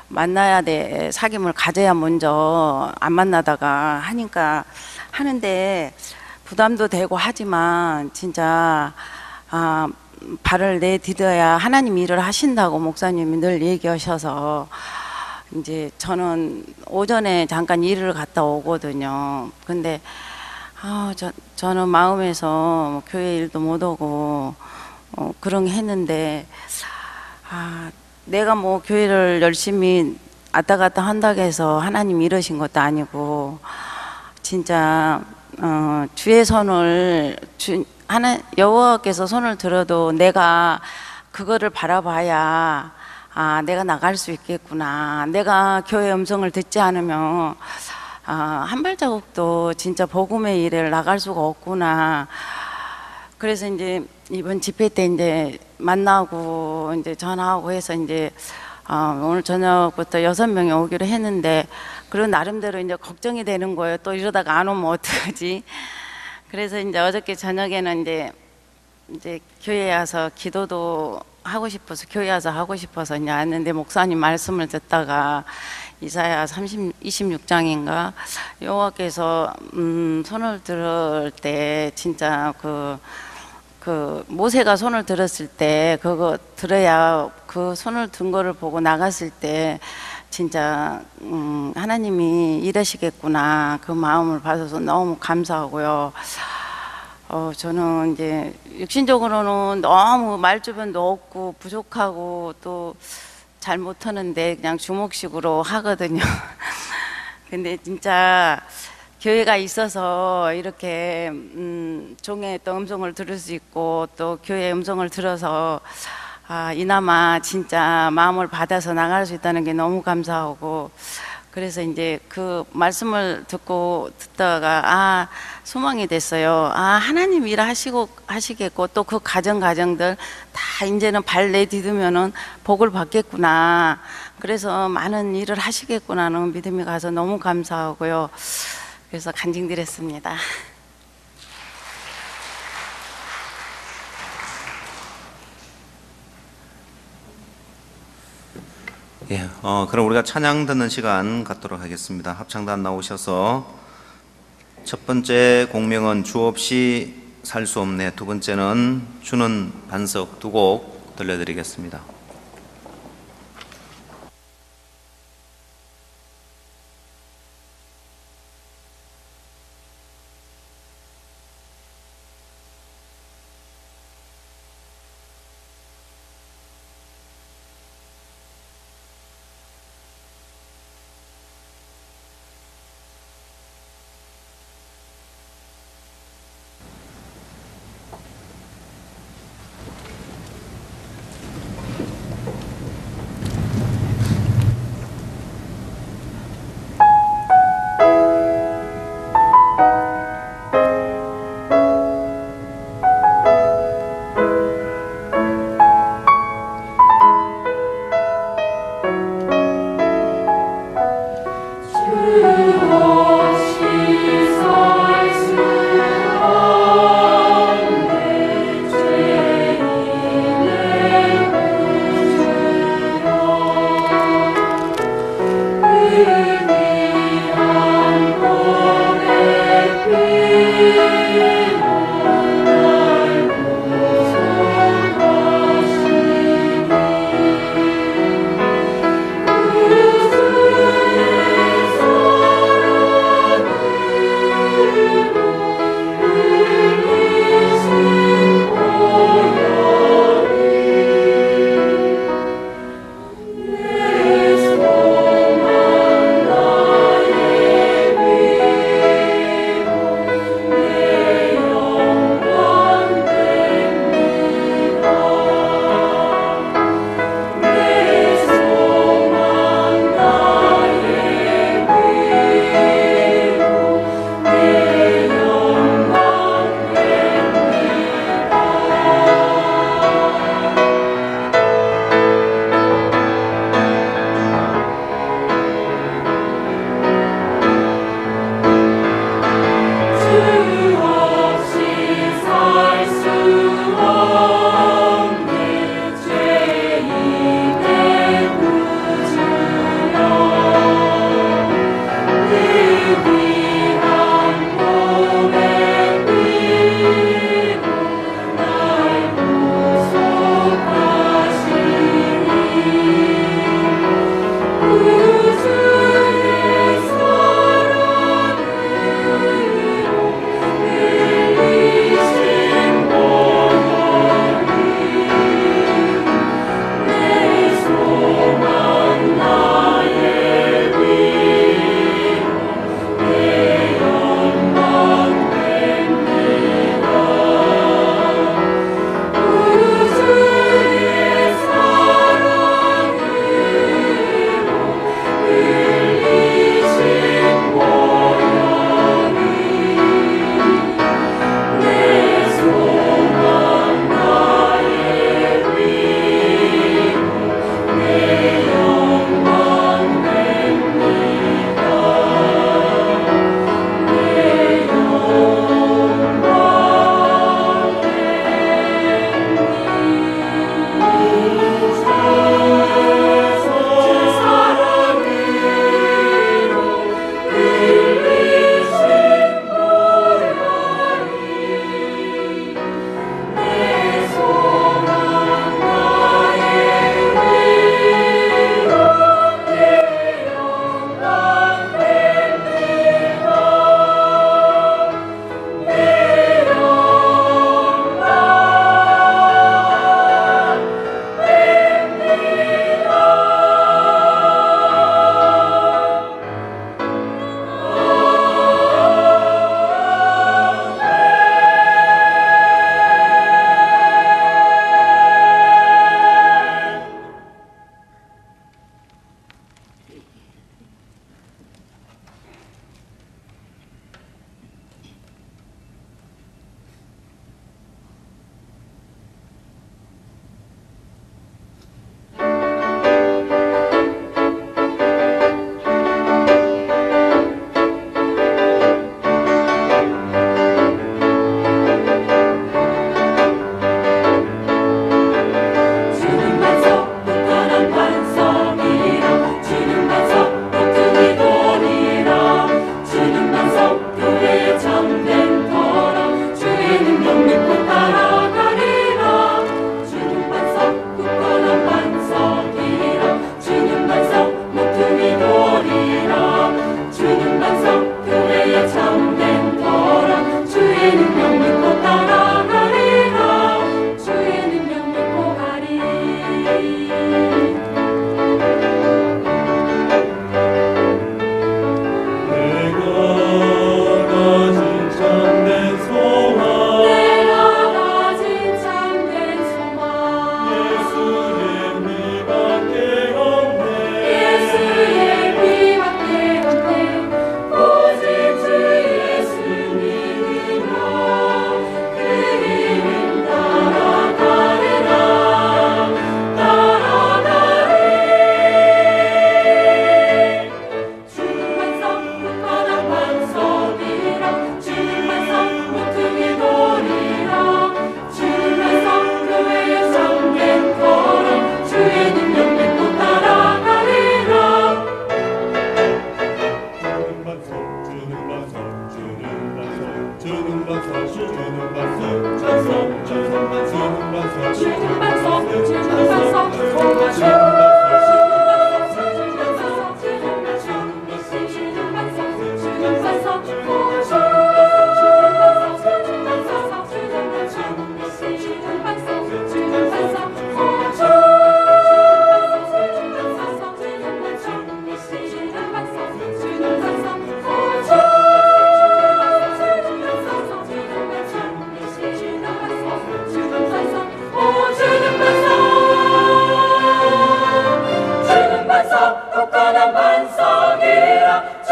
만나야 돼. 사귐을 가져야 먼저 안 만나다가 하는데 부담도 되고 하지만 진짜 발을 내디뎌야 하나님 일을 하신다고 목사님이 늘 얘기하셔서 이제 저는 오전에 잠깐 일을 갔다 오거든요. 근데 저는 마음에서 교회 일도 못 오고 그런 게 했는데 내가 뭐 교회를 열심히 왔다 갔다 한다고 해서 하나님 이러신 것도 아니고 진짜 주의 손을 여호와께서 손을 들어도 내가 그거를 바라봐야 내가 나갈 수 있겠구나. 내가 교회 음성을 듣지 않으면 한 발자국도 진짜 복음의 일을 나갈 수가 없구나. 그래서 이제 이번 집회 때 이제 만나고 이제 전화하고 해서 이제 오늘 저녁부터 6명이 오기로 했는데 그런 나름대로 이제 걱정이 되는 거예요. 또 이러다가 안 오면 어떡하지? 그래서 이제 어저께 저녁에는 이제 교회에 와서 기도도 하고 싶어서 교회 와서 하고 싶어서 이제 왔는데 목사님 말씀을 듣다가 이사야 26장인가 여호와께서 손을 들을 때 진짜 그 모세가 손을 들었을 때 그거 들어야 그 손을 든 거를 보고 나갔을 때 진짜 하나님이 이러시겠구나 그 마음을 받아서 너무 감사하고요. 저는 이제 육신적으로는 너무 말주변도 없고 부족하고 또 잘 못하는데 그냥 주먹식으로 하거든요. 근데 진짜 교회가 있어서 이렇게 종의 또 음성을 들을 수 있고 또 교회의 음성을 들어서 이나마 진짜 마음을 받아서 나갈 수 있다는 게 너무 감사하고 그래서 이제 그 말씀을 듣다가 소망이 됐어요. 하나님 일 하시겠고 또 그 가정들 다 이제는 발 내디디면은 복을 받겠구나. 그래서 많은 일을 하시겠구나는 믿음이 가서 너무 감사하고요. 그래서 간증드렸습니다. 예, 그럼 우리가 찬양 듣는 시간 갖도록 하겠습니다. 합창단 나오셔서 첫 번째 공명은 주 없이 살 수 없네, 두 번째는 주는 반석 두 곡 들려드리겠습니다.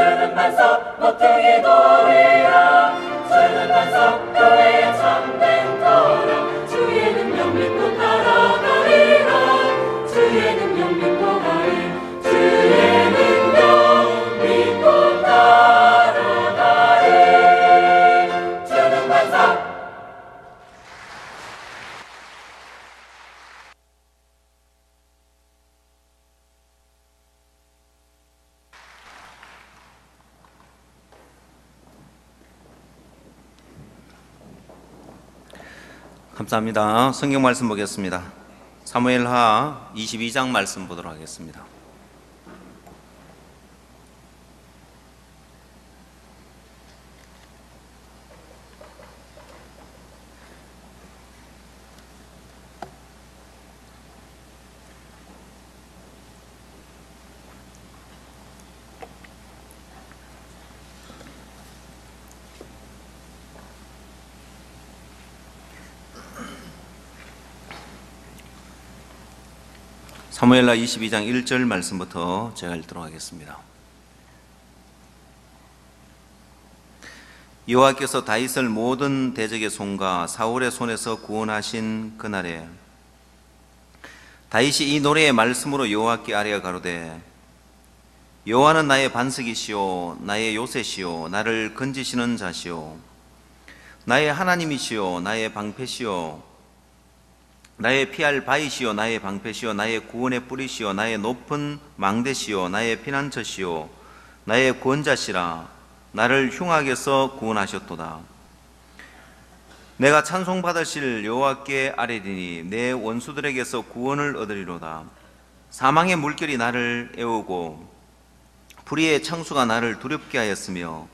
주는 반석 모퉁이 돌이라 주는 반석 교회의 참된 터라 주의 능력 믿고 따라가리라 주의 능력 믿고 가리 주의 능력 믿고 따라가리 주는 반석 감사합니다. 성경 말씀 보겠습니다. 사무엘하 22장 말씀 보도록 하겠습니다. 사무엘하 22장 1절 말씀부터 제가 읽도록 하겠습니다. 여호와께서 다윗을 모든 대적의 손과 사울의 손에서 구원하신 그날에 다윗이 이 노래의 말씀으로 여호와께 아뢰어 가로되 여호와는 나의 반석이시오 나의 요새시오 나를 건지시는 자시오 나의 하나님이시오 나의 방패시오 나의 피할 바위시오 나의 방패시오 나의 구원의 뿌리시오 나의 높은 망대시오 나의 피난처시오 나의 구원자시라 나를 흉악에서 구원하셨도다. 내가 찬송받으실 여호와께 아뢰리니 내 원수들에게서 구원을 얻으리로다. 사망의 물결이 나를 애우고 불의의 창수가 나를 두렵게 하였으며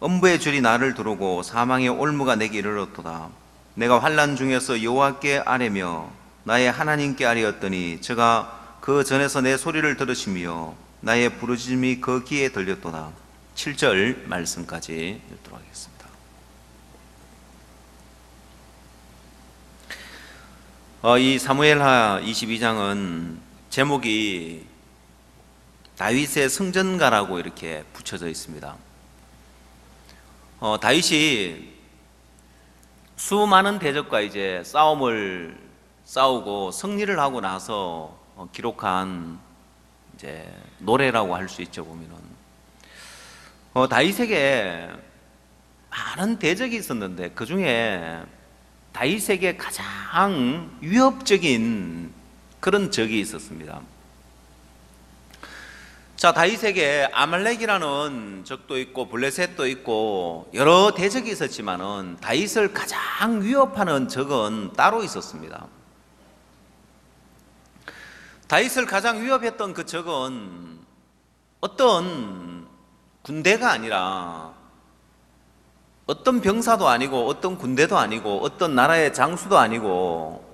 엄부의 줄이 나를 두르고 사망의 올무가 내게 이르렀도다. 내가 환난 중에서 여호와께 아뢰며 나의 하나님께 아뢰었더니 저가 그 전에서 내 소리를 들으시며 나의 부르짖음이 그 귀에 들렸도다. 7절 말씀까지 읽도록 하겠습니다. 이 사무엘하 22장은 제목이 다윗의 승전가라고 이렇게 붙여져 있습니다. 다윗이 수많은 대적과 이제 싸움을 싸우고 승리를 하고 나서 기록한 이제 노래라고 할 수 있죠. 보면은 다윗에게 많은 대적이 있었는데 그 중에 다윗에게 가장 위협적인 그런 적이 있었습니다. 자, 다윗에게 아말렉이라는 적도 있고 블레셋도 있고 여러 대적이 있었지만은 다윗을 가장 위협하는 적은 따로 있었습니다. 다윗을 가장 위협했던 그 적은 어떤 군대가 아니라 어떤 병사도 아니고 어떤 군대도 아니고 어떤 나라의 장수도 아니고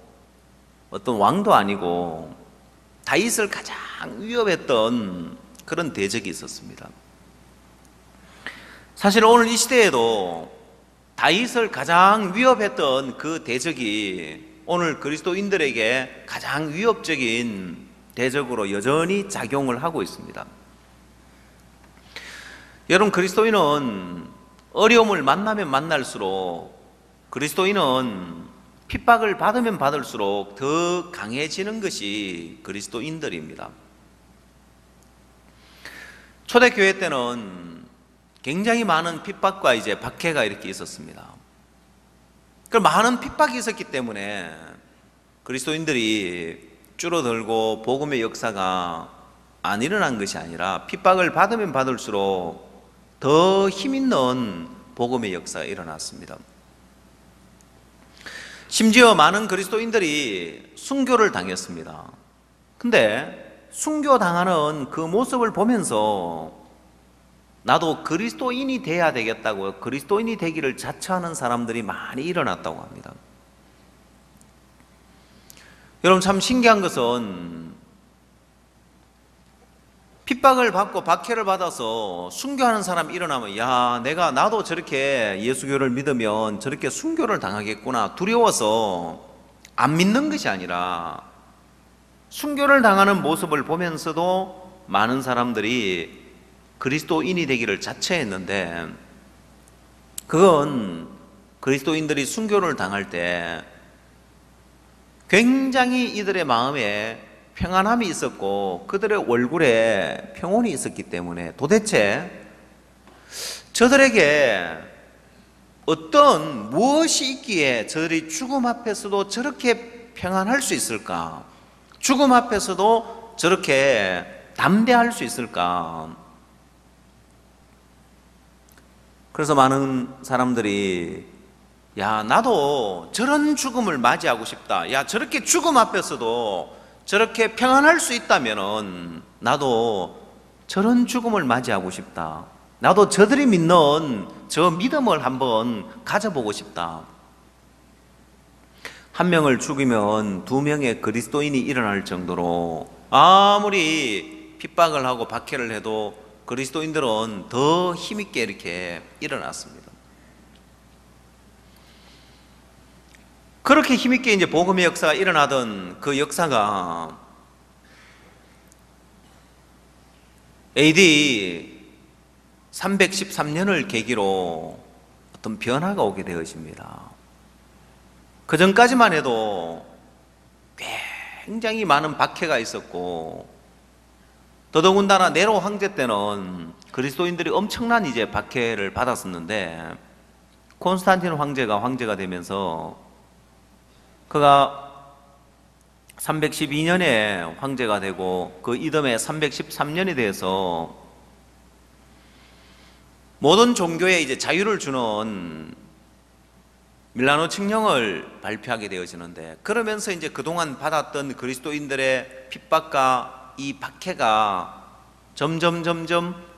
어떤 왕도 아니고 다윗을 가장 위협했던 그런 대적이 있었습니다. 사실 오늘 이 시대에도 다윗을 가장 위협했던 그 대적이 오늘 그리스도인들에게 가장 위협적인 대적으로 여전히 작용을 하고 있습니다. 여러분, 그리스도인은 어려움을 만나면 만날수록 그리스도인은 핍박을 받으면 받을수록 더 강해지는 것이 그리스도인들입니다. 초대교회 때는 굉장히 많은 핍박과 이제 박해가 이렇게 있었습니다. 그 많은 핍박이 있었기 때문에 그리스도인들이 줄어들고 복음의 역사가 안 일어난 것이 아니라 핍박을 받으면 받을수록 더 힘있는 복음의 역사가 일어났습니다. 심지어 많은 그리스도인들이 순교를 당했습니다. 근데 순교당하는 그 모습을 보면서 나도 그리스도인이 돼야 되겠다고 그리스도인이 되기를 자처하는 사람들이 많이 일어났다고 합니다. 여러분, 참 신기한 것은 핍박을 받고 박해를 받아서 순교하는 사람이 일어나면 나도 저렇게 예수교를 믿으면 저렇게 순교를 당하겠구나 두려워서 안 믿는 것이 아니라 순교를 당하는 모습을 보면서도 많은 사람들이 그리스도인이 되기를 자처했는데, 그건 그리스도인들이 순교를 당할 때 굉장히 이들의 마음에 평안함이 있었고 그들의 얼굴에 평온이 있었기 때문에 도대체 저들에게 어떤 무엇이 있기에 저들이 죽음 앞에서도 저렇게 평안할 수 있을까? 죽음 앞에서도 저렇게 담대할 수 있을까? 그래서 많은 사람들이 야, 나도 저런 죽음을 맞이하고 싶다. 야, 저렇게 죽음 앞에서도 저렇게 평안할 수 있다면은 나도 저런 죽음을 맞이하고 싶다. 나도 저들이 믿는 저 믿음을 한번 가져보고 싶다. 한 명을 죽이면 두 명의 그리스도인이 일어날 정도로 아무리 핍박을 하고 박해를 해도 그리스도인들은 더 힘있게 이렇게 일어났습니다. 그렇게 힘있게 이제 복음의 역사가 일어나던 그 역사가 AD 313년을 계기로 어떤 변화가 오게 되어집니다. 그 전까지만 해도 굉장히 많은 박해가 있었고, 더더군다나 네로 황제 때는 그리스도인들이 엄청난 이제 박해를 받았었는데, 콘스탄틴 황제가 되면서 그가 312년에 황제가 되고 그 이듬해 313년이 돼서 모든 종교에 이제 자유를 주는 밀라노 칙령을 발표하게 되어지는데, 그러면서 이제 그동안 받았던 그리스도인들의 핍박과 이 박해가 점점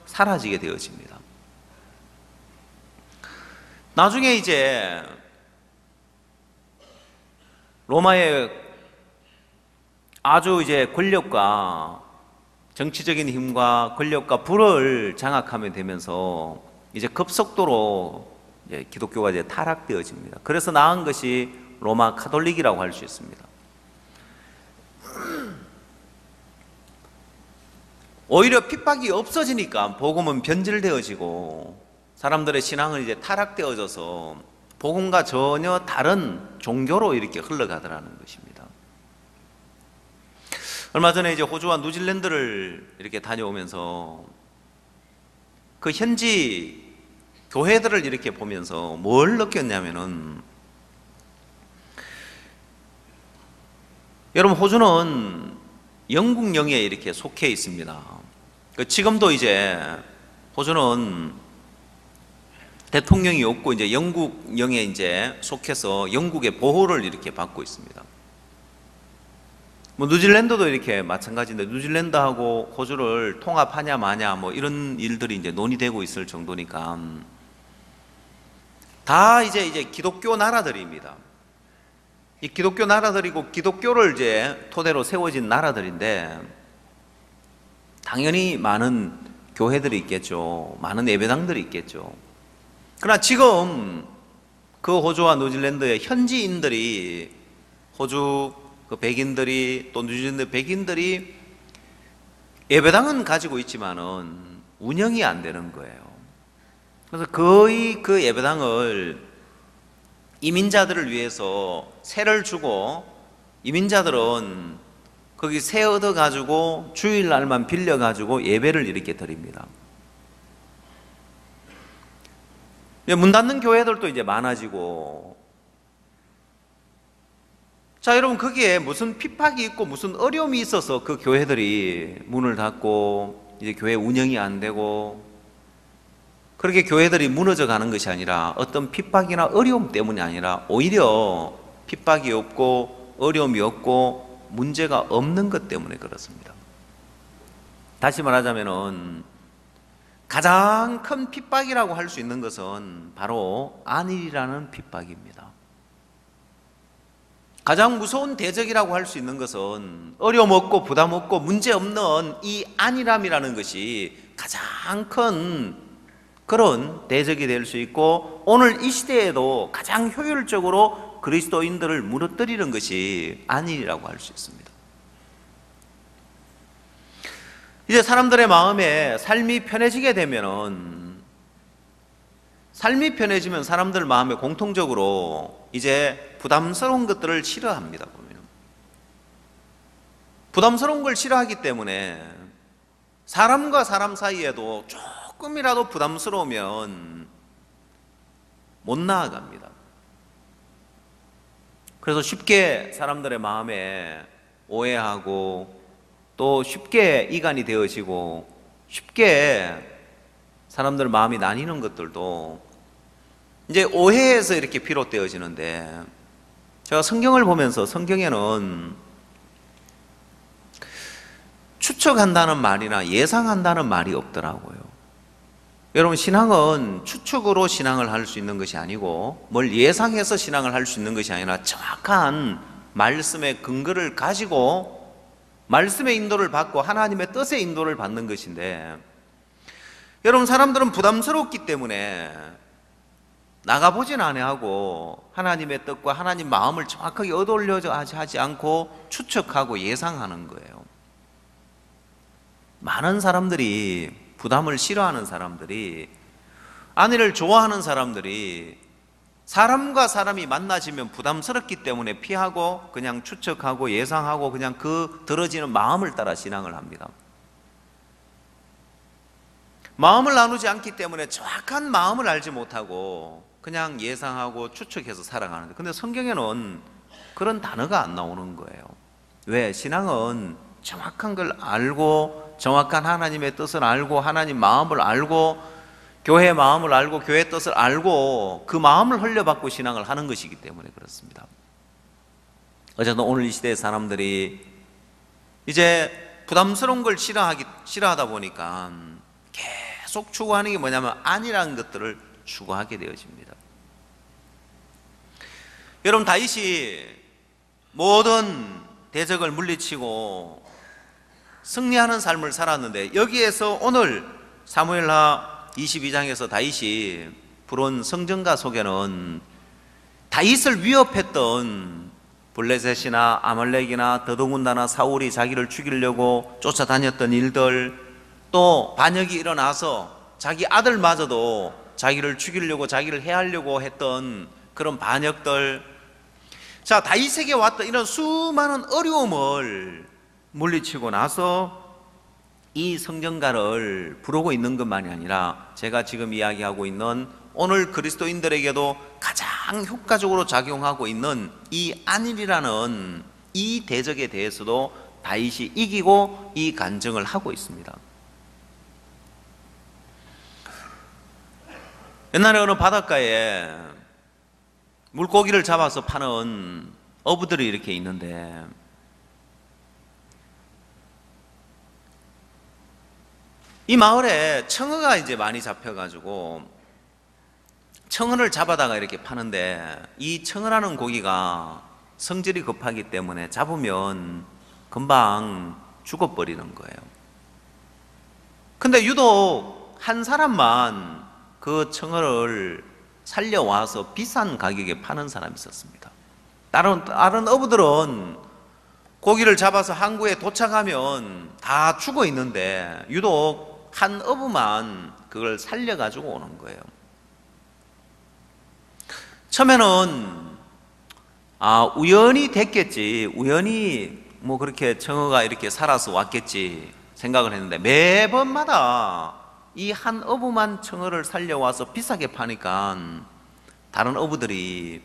사라지게 되어집니다. 나중에 이제 로마의 아주 이제 권력과 정치적인 힘과 권력과 부를 장악하게 되면서 이제 급속도로 이제 기독교가 이제 타락되어집니다. 그래서 나은 것이 로마 카톨릭이라고 할 수 있습니다. 오히려 핍박이 없어지니까 복음은 변질되어지고 사람들의 신앙은 이제 타락되어져서 복음과 전혀 다른 종교로 이렇게 흘러가더라는 것입니다. 얼마 전에 이제 호주와 뉴질랜드를 이렇게 다녀오면서 그 현지 교회들을 이렇게 보면서 뭘 느꼈냐면은, 여러분 호주는 영국령에 이렇게 속해 있습니다. 지금도 이제 호주는 대통령이 없고 이제 영국령에 이제 속해서 영국의 보호를 이렇게 받고 있습니다. 뭐 뉴질랜드도 이렇게 마찬가지인데, 뉴질랜드하고 호주를 통합하냐 마냐 뭐 이런 일들이 이제 논의되고 있을 정도니까 다 이제 기독교 나라들입니다. 이 기독교 나라들이고 기독교를 이제 토대로 세워진 나라들인데 당연히 많은 교회들이 있겠죠. 많은 예배당들이 있겠죠. 그러나 지금 그 호주와 뉴질랜드의 현지인들이, 호주 그 백인들이 또 뉴질랜드 백인들이 예배당은 가지고 있지만은 운영이 안 되는 거예요. 그래서 거의 그 예배당을 이민자들을 위해서 세를 주고, 이민자들은 거기 세 얻어 가지고 주일날만 빌려 가지고 예배를 이렇게 드립니다. 문 닫는 교회들도 이제 많아지고, 자 여러분, 거기에 무슨 핍박이 있고 무슨 어려움이 있어서 그 교회들이 문을 닫고 이제 교회 운영이 안 되고 그렇게 교회들이 무너져 가는 것이 아니라, 어떤 핍박이나 어려움 때문이 아니라 오히려 핍박이 없고 어려움이 없고 문제가 없는 것 때문에 그렇습니다. 다시 말하자면은 가장 큰 핍박이라고 할 수 있는 것은 바로 안일이라는 핍박입니다. 가장 무서운 대적이라고 할 수 있는 것은 어려움 없고 부담 없고 문제 없는 이 안일함이라는 것이 가장 큰 그런 대적이 될 수 있고, 오늘 이 시대에도 가장 효율적으로 그리스도인들을 무너뜨리는 것이 안일이라고 할 수 있습니다. 이제 사람들의 마음에 삶이 편해지게 되면은, 삶이 편해지면 사람들 마음에 공통적으로 이제 부담스러운 것들을 싫어합니다. 보면 부담스러운 걸 싫어하기 때문에 사람과 사람 사이에도 조금이라도 부담스러우면 못 나아갑니다. 그래서 쉽게 사람들의 마음에 오해하고 또 쉽게 이간이 되어지고 쉽게 사람들 마음이 나뉘는 것들도 이제 오해에서 이렇게 비롯되어지는데, 제가 성경을 보면서 성경에는 추측한다는 말이나 예상한다는 말이 없더라고요. 여러분, 신앙은 추측으로 신앙을 할 수 있는 것이 아니고 뭘 예상해서 신앙을 할 수 있는 것이 아니라 정확한 말씀의 근거를 가지고 말씀의 인도를 받고 하나님의 뜻의 인도를 받는 것인데, 여러분, 사람들은 부담스럽기 때문에 나가보진 아니하고 하나님의 뜻과 하나님 마음을 정확하게 얻으려고 하지 않고 추측하고 예상하는 거예요. 많은 사람들이, 부담을 싫어하는 사람들이, 아내를 좋아하는 사람들이 사람과 사람이 만나지면 부담스럽기 때문에 피하고 그냥 추측하고 예상하고 그냥 그 들어지는 마음을 따라 신앙을 합니다. 마음을 나누지 않기 때문에 정확한 마음을 알지 못하고 그냥 예상하고 추측해서 살아가는데, 근데 성경에는 그런 단어가 안 나오는 거예요. 왜? 신앙은 정확한 걸 알고 정확한 하나님의 뜻을 알고 하나님 마음을 알고 교회의 마음을 알고 교회의 뜻을 알고 그 마음을 흘려받고 신앙을 하는 것이기 때문에 그렇습니다. 어쨌든 오늘 이 시대의 사람들이 이제 부담스러운 걸 싫어하다 보니까 계속 추구하는 게 뭐냐면 아니라는 것들을 추구하게 되어집니다. 여러분, 다윗이 모든 대적을 물리치고 승리하는 삶을 살았는데, 여기에서 오늘 사무엘하 22장에서 다윗이 부른 성전가 속에는 다윗을 위협했던 블레셋이나 아말렉이나 더더군다나 사울이 자기를 죽이려고 쫓아다녔던 일들, 또 반역이 일어나서 자기 아들마저도 자기를 죽이려고 자기를 해하려고 했던 그런 반역들, 자, 다윗에게 왔던 이런 수많은 어려움을 물리치고 나서 이 성전가를 부르고 있는 것만이 아니라 제가 지금 이야기하고 있는 오늘 그리스도인들에게도 가장 효과적으로 작용하고 있는 이 안일이라는 이 대적에 대해서도 다윗이 이기고 이 간증을 하고 있습니다. 옛날에 어느 바닷가에 물고기를 잡아서 파는 어부들이 이렇게 있는데, 이 마을에 청어가 이제 많이 잡혀가지고 청어를 잡아다가 이렇게 파는데, 이 청어라는 고기가 성질이 급하기 때문에 잡으면 금방 죽어버리는 거예요. 근데 유독 한 사람만 그 청어를 살려와서 비싼 가격에 파는 사람이 있었습니다. 다른 어부들은 고기를 잡아서 항구에 도착하면 다 죽어 있는데 유독 한 어부만 그걸 살려가지고 오는 거예요. 처음에는 우연히 됐겠지, 우연히 뭐 그렇게 청어가 이렇게 살아서 왔겠지 생각을 했는데, 매번마다 이 한 어부만 청어를 살려와서 비싸게 파니까 다른 어부들이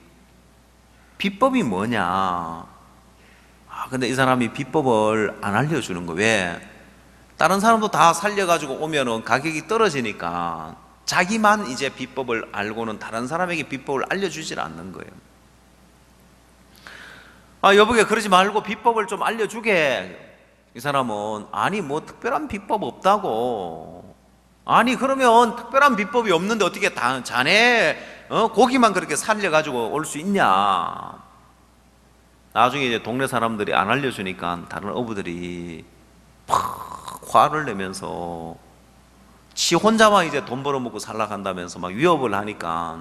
비법이 뭐냐, 근데 이 사람이 비법을 안 알려주는 거. 왜? 다른 사람도 다 살려가지고 오면은 가격이 떨어지니까 자기만 이제 비법을 알고는 다른 사람에게 비법을 알려주질 않는 거예요. 여보게 그러지 말고 비법을 좀 알려주게. 이 사람은 아니 뭐 특별한 비법 없다고. 아니 그러면 특별한 비법이 없는데 어떻게 자네 고기만 그렇게 살려가지고 올 수 있냐. 나중에 이제 동네 사람들이 안 알려주니까 다른 어부들이 팍 화를 내면서 지 혼자만 이제 돈 벌어먹고 살아간다면서 막 위협을 하니까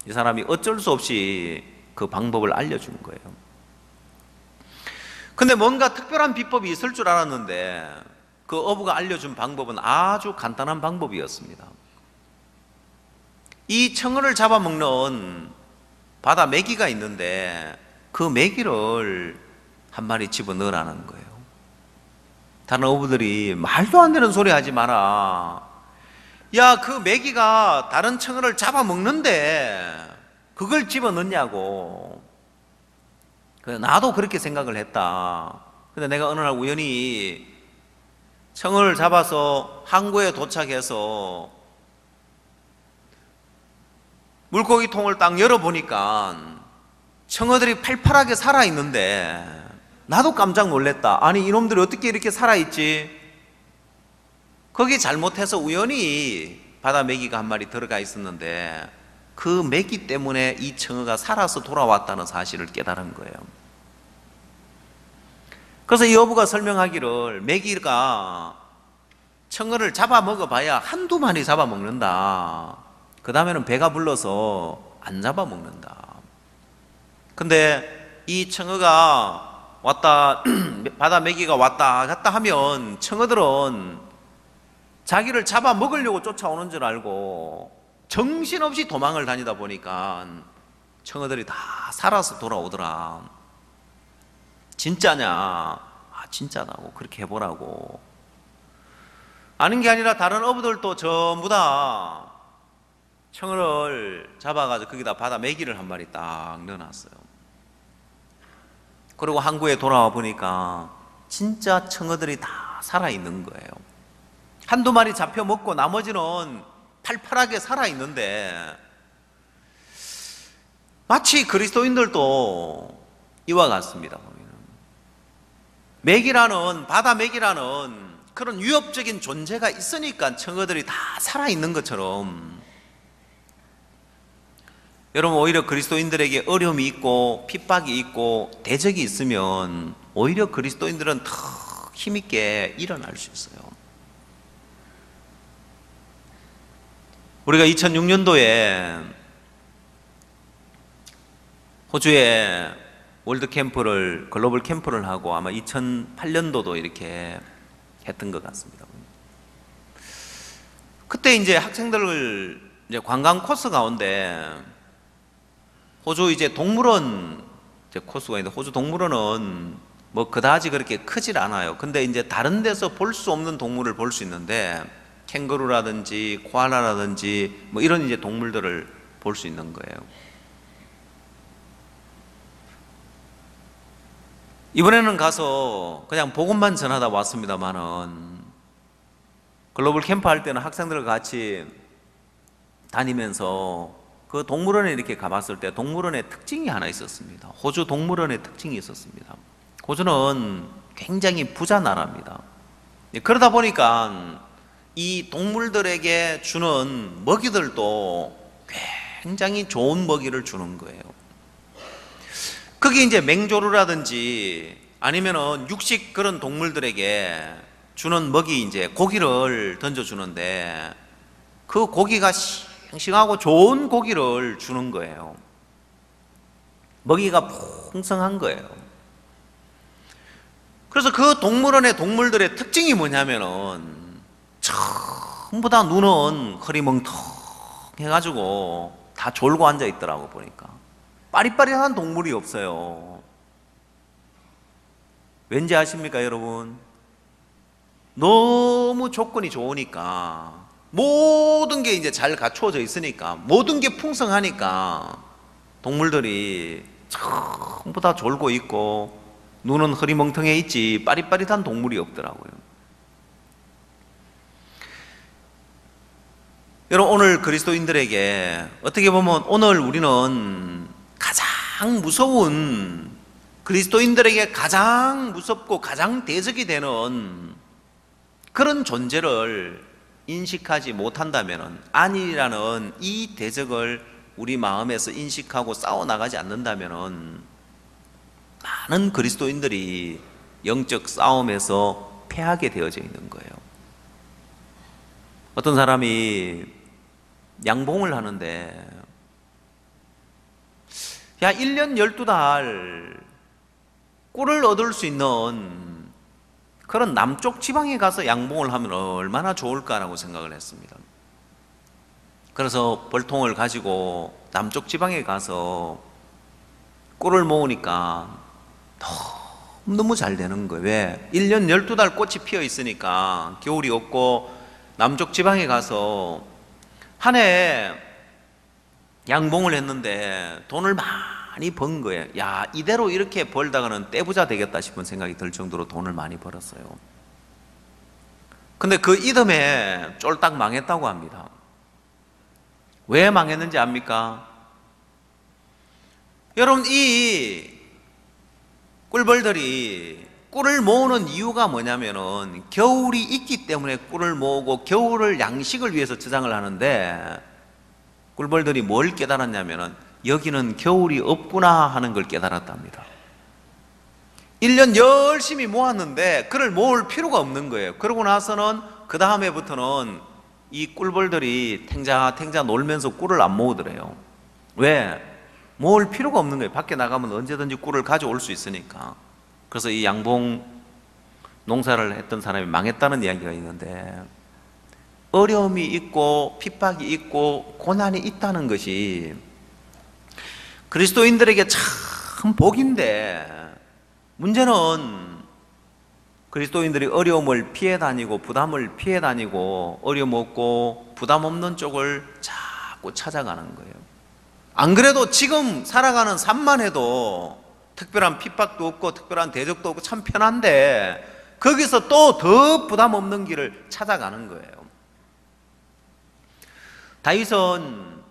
이 사람이 어쩔 수 없이 그 방법을 알려주는 거예요. 근데 뭔가 특별한 비법이 있을 줄 알았는데 그 어부가 알려준 방법은 아주 간단한 방법이었습니다. 이 청어를 잡아먹는 바다 메기가 있는데 그 메기를 한 마리 집어넣으라는 거예요. 다른 어부들이 말도 안 되는 소리 하지 마라. 야, 그 메기가 다른 청어를 잡아먹는데 그걸 집어넣냐고. 그래서 나도 그렇게 생각을 했다. 근데 내가 어느 날 우연히 청어를 잡아서 항구에 도착해서 물고기통을 딱 열어보니까 청어들이 팔팔하게 살아있는데 나도 깜짝 놀랐다. 아니, 이놈들이 어떻게 이렇게 살아있지? 거기 잘못해서 우연히 바다 메기가 한 마리 들어가 있었는데 그 메기 때문에 이 청어가 살아서 돌아왔다는 사실을 깨달은 거예요. 그래서 이 어부가 설명하기를 메기가 청어를 잡아먹어봐야 한두 마리 잡아먹는다. 그 다음에는 배가 불러서 안 잡아먹는다. 근데 이 청어가 왔다, 바다 메기가 왔다 갔다 하면 청어들은 자기를 잡아먹으려고 쫓아오는 줄 알고 정신없이 도망을 다니다 보니까 청어들이 다 살아서 돌아오더라. 진짜냐? 아, 진짜다고. 그렇게 해보라고. 아는 게 아니라 다른 어부들도 전부 다 청어를 잡아가지고 거기다 바다 메기를 한 마리 딱 넣어놨어요. 그리고 항구에 돌아와 보니까 진짜 청어들이 다 살아있는 거예요. 한두 마리 잡혀 먹고 나머지는 팔팔하게 살아있는데 마치 그리스도인들도 이와 같습니다. 메기라는, 바다 메기라는 그런 위협적인 존재가 있으니까 청어들이 다 살아있는 것처럼 여러분, 오히려 그리스도인들에게 어려움이 있고 핍박이 있고 대적이 있으면 오히려 그리스도인들은 더 힘있게 일어날 수 있어요. 우리가 2006년도에 호주에 월드 캠프를, 글로벌 캠프를 하고 아마 2008년도도 이렇게 했던 것 같습니다. 그때 이제 학생들을 이제 관광 코스 가운데 호주 이제 동물원 이제 코스가 있는데 호주 동물원은 뭐 그다지 그렇게 크질 않아요. 근데 이제 다른 데서 볼 수 없는 동물을 볼 수 있는데 캥거루라든지 코알라라든지 뭐 이런 이제 동물들을 볼 수 있는 거예요. 이번에는 가서 그냥 복음만 전하다 왔습니다만은 글로벌 캠프 할 때는 학생들과 같이 다니면서 그 동물원에 이렇게 가봤을 때 동물원의 특징이 하나 있었습니다. 호주 동물원의 특징이 있었습니다. 호주는 굉장히 부자 나라입니다. 그러다 보니까 이 동물들에게 주는 먹이들도 굉장히 좋은 먹이를 주는 거예요. 그게 이제 맹조루라든지 아니면은 육식 그런 동물들에게 주는 먹이 이제 고기를 던져주는데 그 고기가 싱싱하고 좋은 고기를 주는 거예요. 먹이가 풍성한 거예요. 그래서 그 동물원의 동물들의 특징이 뭐냐면은 전부 다 눈은 흐리멍텅 해가지고 다 졸고 앉아 있더라고 보니까. 빠릿빠릿한 동물이 없어요. 왠지 아십니까 여러분? 너무 조건이 좋으니까 모든 게 이제 잘 갖추어져 있으니까 모든 게 풍성하니까 동물들이 전부 다 졸고 있고 눈은 흐리멍텅해 있지 빠릿빠릿한 동물이 없더라고요. 여러분, 오늘 그리스도인들에게 어떻게 보면 오늘 우리는 가장 무서운, 그리스도인들에게 가장 무섭고 가장 대적이 되는 그런 존재를 인식하지 못한다면, 아니라는 이 대적을 우리 마음에서 인식하고 싸워나가지 않는다면 많은 그리스도인들이 영적 싸움에서 패하게 되어져 있는 거예요. 어떤 사람이 양봉을 하는데 야 1년 12달 꿀을 얻을 수 있는 그런 남쪽 지방에 가서 양봉을 하면 얼마나 좋을까라고 생각을 했습니다. 그래서 벌통을 가지고 남쪽 지방에 가서 꿀을 모으니까 너무 잘 되는 거예요. 왜? 1년 12달 꽃이 피어 있으니까 겨울이 없고 남쪽 지방에 가서 한 해 양봉을 했는데 돈을 많이 번 거예요. 야, 이대로 이렇게 벌다가는 떼부자 되겠다 싶은 생각이 들 정도로 돈을 많이 벌었어요. 근데 그 이듬해 쫄딱 망했다고 합니다. 왜 망했는지 압니까? 여러분, 이 꿀벌들이 꿀을 모으는 이유가 뭐냐면은 겨울이 있기 때문에 꿀을 모으고 겨울을 양식을 위해서 저장을 하는데, 꿀벌들이 뭘 깨달았냐면은 여기는 겨울이 없구나 하는 걸 깨달았답니다. 1년 열심히 모았는데 그를 모을 필요가 없는 거예요. 그러고 나서는 그 다음에부터는 이 꿀벌들이 탱자탱자 놀면서 꿀을 안 모으더래요. 왜? 모을 필요가 없는 거예요. 밖에 나가면 언제든지 꿀을 가져올 수 있으니까. 그래서 이 양봉 농사를 했던 사람이 망했다는 이야기가 있는데, 어려움이 있고 핍박이 있고 고난이 있다는 것이 그리스도인들에게 참 복인데, 문제는 그리스도인들이 어려움을 피해 다니고 부담을 피해 다니고 어려움 없고 부담 없는 쪽을 자꾸 찾아가는 거예요. 안 그래도 지금 살아가는 삶만 해도 특별한 핍박도 없고 특별한 대적도 없고 참 편한데, 거기서 또 더 부담 없는 길을 찾아가는 거예요. 다윗은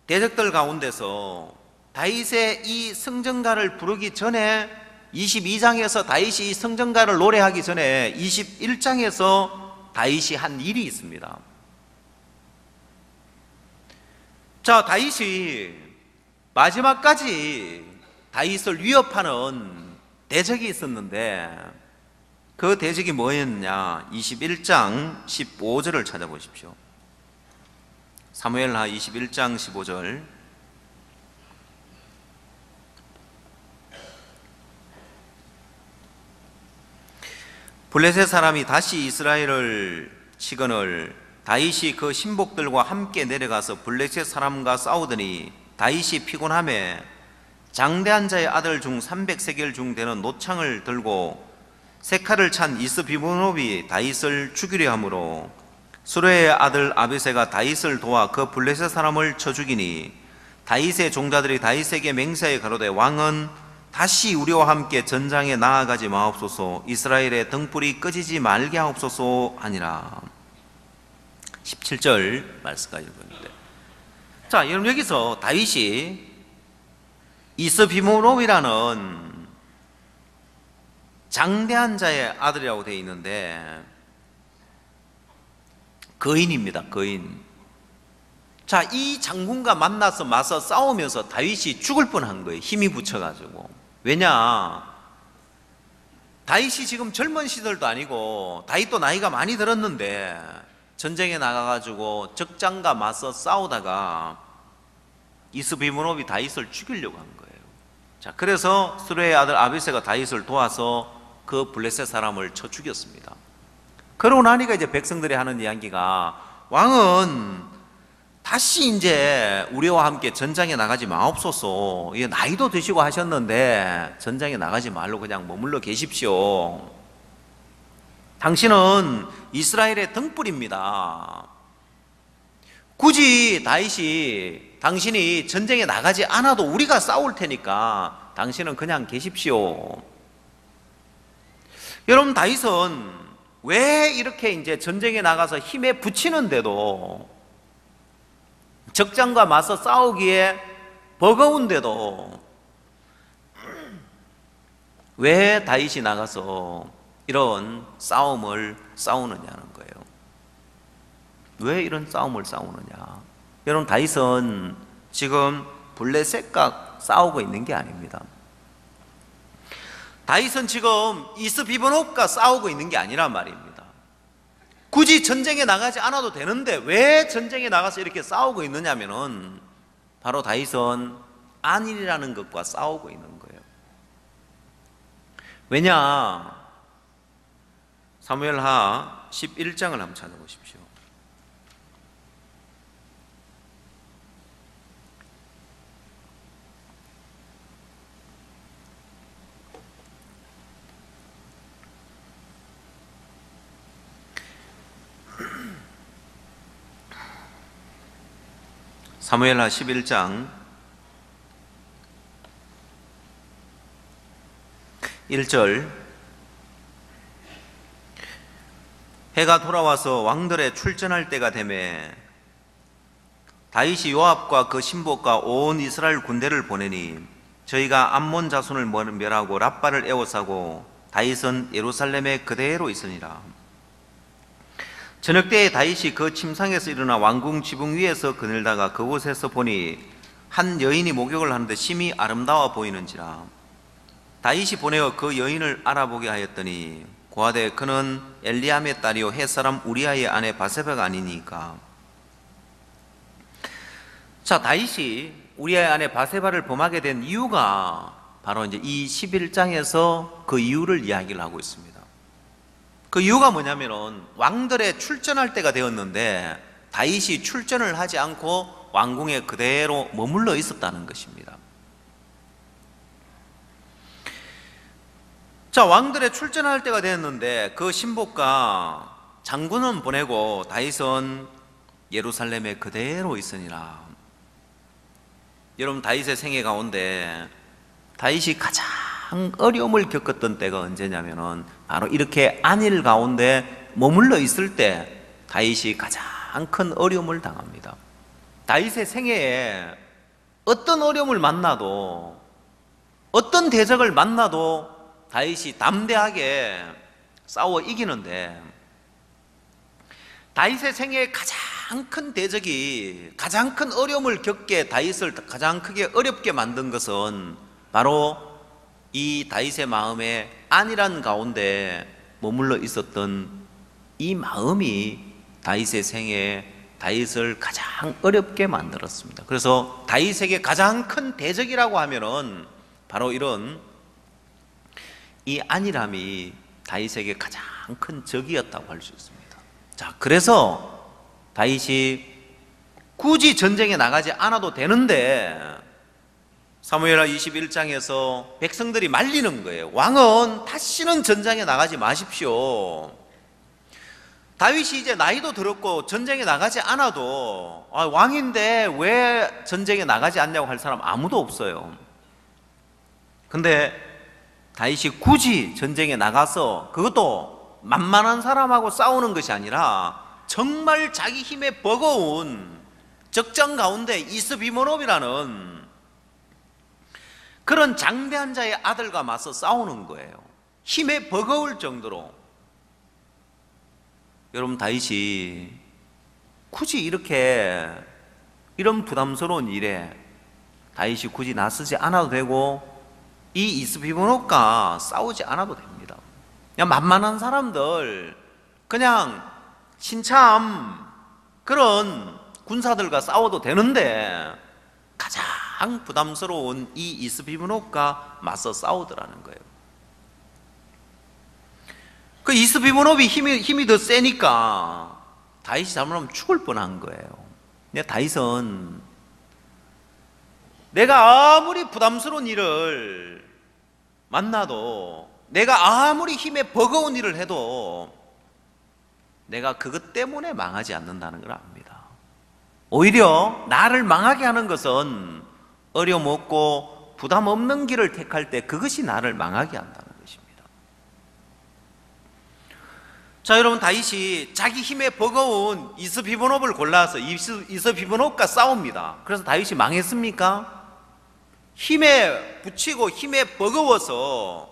대적들 가운데서 다윗의 이 성전가를 부르기 전에 22장에서 다윗이 이 성전가를 노래하기 전에 21장에서 다윗이 한 일이 있습니다. 자, 다윗이 마지막까지 다윗을 위협하는 대적이 있었는데, 그 대적이 뭐였냐? 21장 15절을 찾아보십시오. 사무엘하 21장 15절. 블레셋 사람이 다시 이스라엘을 치거늘 다윗이 그 신복들과 함께 내려가서 블레셋 사람과 싸우더니 다윗이 피곤함에 장대한 자의 아들 중 300세겔 중 되는 노창을 들고 세 칼을 찬 이스비므롭이 다윗을 죽이려 하므로 수레의 아들 아비새가 다윗을 도와 그 블레셋 사람을 쳐 죽이니, 다윗의 종자들이 다윗에게 맹세하여 가로되 왕은 다시 우리와 함께 전장에 나아가지 마옵소서, 이스라엘의 등불이 꺼지지 말게 하옵소서 하니라. 17절 말씀까지 읽었는데, 자, 여러분, 여기서 다윗이 이스비므롭이라는 장대한 자의 아들이라고 되어 있는데 거인입니다. 거인. 자, 이 장군과 만나서 맞서 싸우면서 다윗이 죽을 뻔한 거예요. 힘이 붙여가지고. 왜냐? 다윗이 지금 젊은 시절도 아니고 다윗도 나이가 많이 들었는데 전쟁에 나가가지고 적장과 맞서 싸우다가 이스비므롭이 다윗을 죽이려고 한 거예요. 자, 그래서 수레의 아들 아비새가 다윗을 도와서 그 블레셋 사람을 쳐 죽였습니다. 그러고 나니까 이제 백성들이 하는 이야기가, 왕은 다시 이제 우리와 함께 전장에 나가지 마옵소서. 나이도 드시고 하셨는데 전장에 나가지 말고 그냥 머물러 계십시오. 당신은 이스라엘의 등불입니다. 굳이 다윗이 당신이 전쟁에 나가지 않아도 우리가 싸울 테니까 당신은 그냥 계십시오. 여러분, 다윗은 왜 이렇게 이제 전쟁에 나가서 힘에 부치는데도, 적장과 맞서 싸우기에 버거운데도 왜 다윗이 나가서 이런 싸움을 싸우느냐는 거예요. 왜 이런 싸움을 싸우느냐? 여러분, 다윗은 지금 블레셋과 싸우고 있는 게 아닙니다. 다윗은 지금 이스비므롭과 싸우고 있는 게 아니란 말입니다. 굳이 전쟁에 나가지 않아도 되는데 왜 전쟁에 나가서 이렇게 싸우고 있느냐면은 바로 다윗은 안일이라는 것과 싸우고 있는 거예요. 왜냐? 사무엘하 11장을 한번 찾아보십시오. 사무엘하 11장 1절. 해가 돌아와서 왕들의 출전할 때가 되매 다윗이 요압과 그 신복과 온 이스라엘 군대를 보내니 저희가 암몬 자손을 멸하고 랍바를 에워싸고 다윗은 예루살렘에 그대로 있으니라. 저녁 때에 다윗이 그 침상에서 일어나 왕궁 지붕 위에서 그늘다가 그곳에서 보니 한 여인이 목욕을 하는데 심히 아름다워 보이는지라. 다윗이 보내어 그 여인을 알아보게 하였더니 고하되 그는 엘리암의 딸이요 햇사람 우리아의 아내 바세바가 아니니까. 자, 다윗이 우리아의 아내 바세바를 범하게 된 이유가 바로 이제 이 11장에서 그 이유를 이야기를 하고 있습니다. 그 이유가 뭐냐면은 왕들의 출전할 때가 되었는데 다윗이 출전을 하지 않고 왕궁에 그대로 머물러 있었다는 것입니다. 자, 왕들의 출전할 때가 되었는데 그 신복과 장군은 보내고 다윗은 예루살렘에 그대로 있으니라. 여러분, 다윗의 생애 가운데 다윗이 가장 어려움을 겪었던 때가 언제냐면은 바로 이렇게 안일 가운데 머물러 있을 때 다윗이 가장 큰 어려움을 당합니다. 다윗의 생애에 어떤 어려움을 만나도 어떤 대적을 만나도 다윗이 담대하게 싸워 이기는데 다윗의 생애에 가장 큰 대적이 가장 큰 어려움을 겪게 다윗을 가장 크게 어렵게 만든 것은 바로 이 다윗의 마음에 안일한 가운데 머물러 있었던 이 마음이 다윗의 생애에 다윗을 가장 어렵게 만들었습니다. 그래서 다윗에게 가장 큰 대적이라고 하면은 바로 이런 이 안일함이 다윗에게 가장 큰 적이었다고 할 수 있습니다. 자, 그래서 다윗이 굳이 전쟁에 나가지 않아도 되는데 사무엘하 21장에서 백성들이 말리는 거예요. 왕은 다시는 전쟁에 나가지 마십시오. 다윗이 이제 나이도 들었고 전쟁에 나가지 않아도 왕인데 왜 전쟁에 나가지 않냐고 할 사람 아무도 없어요. 근데 다윗이 굳이 전쟁에 나가서 그것도 만만한 사람하고 싸우는 것이 아니라 정말 자기 힘에 버거운 적장 가운데 이스비모노비라는 그런 장대한 자의 아들과 맞서 싸우는 거예요. 힘에 버거울 정도로. 여러분, 다윗이 굳이 이런 부담스러운 일에 다윗이 굳이 나서지 않아도 되고 이 이스비보노과 싸우지 않아도 됩니다. 그냥 만만한 사람들, 그냥 신참 그런 군사들과 싸워도 되는데 가장 부담스러운 이 이스비보노과 맞서 싸우더라는 거예요. 그 이스비보노비 힘이 더 세니까 다윗이 잘못하면 죽을 뻔한 거예요. 근데 다윗은 내가 아무리 부담스러운 일을 만나도 내가 아무리 힘에 버거운 일을 해도 내가 그것 때문에 망하지 않는다는 걸 압니다. 오히려 나를 망하게 하는 것은 어려움 없고 부담 없는 길을 택할 때 그것이 나를 망하게 한다는 것입니다. 자, 여러분, 다윗이 자기 힘에 버거운 이스비보노브를 골라서 이스비보노브과 싸웁니다. 그래서 다윗이 망했습니까? 힘에 붙이고 힘에 버거워서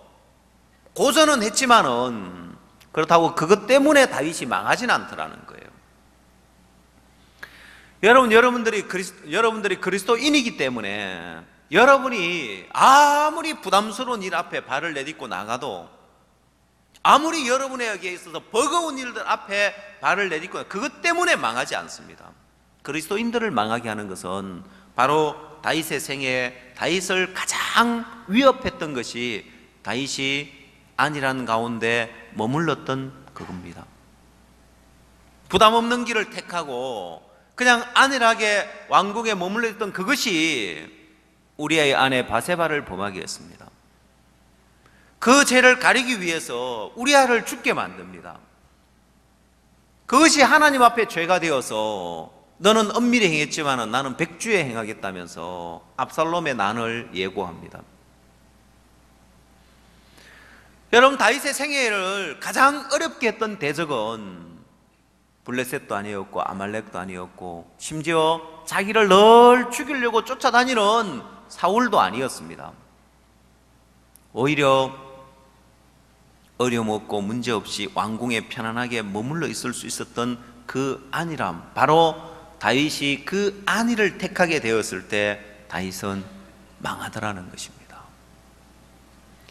고전은 했지만은 그렇다고 그것 때문에 다윗이 망하진 않더라는 거예요. 여러분들이 그리스도인이기 때문에 여러분이 아무리 부담스러운 일 앞에 발을 내딛고 나가도 아무리 여러분에게 있어서 버거운 일들 앞에 발을 내딛고 그것 때문에 망하지 않습니다. 그리스도인들을 망하게 하는 것은 바로 다윗의 생애에 다윗을 가장 위협했던 것이 다윗이 안일한 가운데 머물렀던 그겁니다. 부담 없는 길을 택하고 그냥 안일하게 왕궁에 머물러 있던 그것이 우리의 아내 바세바를 범하게 했습니다. 그 죄를 가리기 위해서 우리아를 죽게 만듭니다. 그것이 하나님 앞에 죄가 되어서 너는 은밀히 행했지만 나는 백주에 행하겠다면서 압살롬의 난을 예고합니다. 여러분, 다윗의 생애를 가장 어렵게 했던 대적은 블레셋도 아니었고 아말렉도 아니었고 심지어 자기를 늘 죽이려고 쫓아다니는 사울도 아니었습니다. 오히려 어려움 없고 문제없이 왕궁에 편안하게 머물러 있을 수 있었던 그 안일함, 바로 다윗이 그 안위를 택하게 되었을 때 다윗은 망하더라는 것입니다.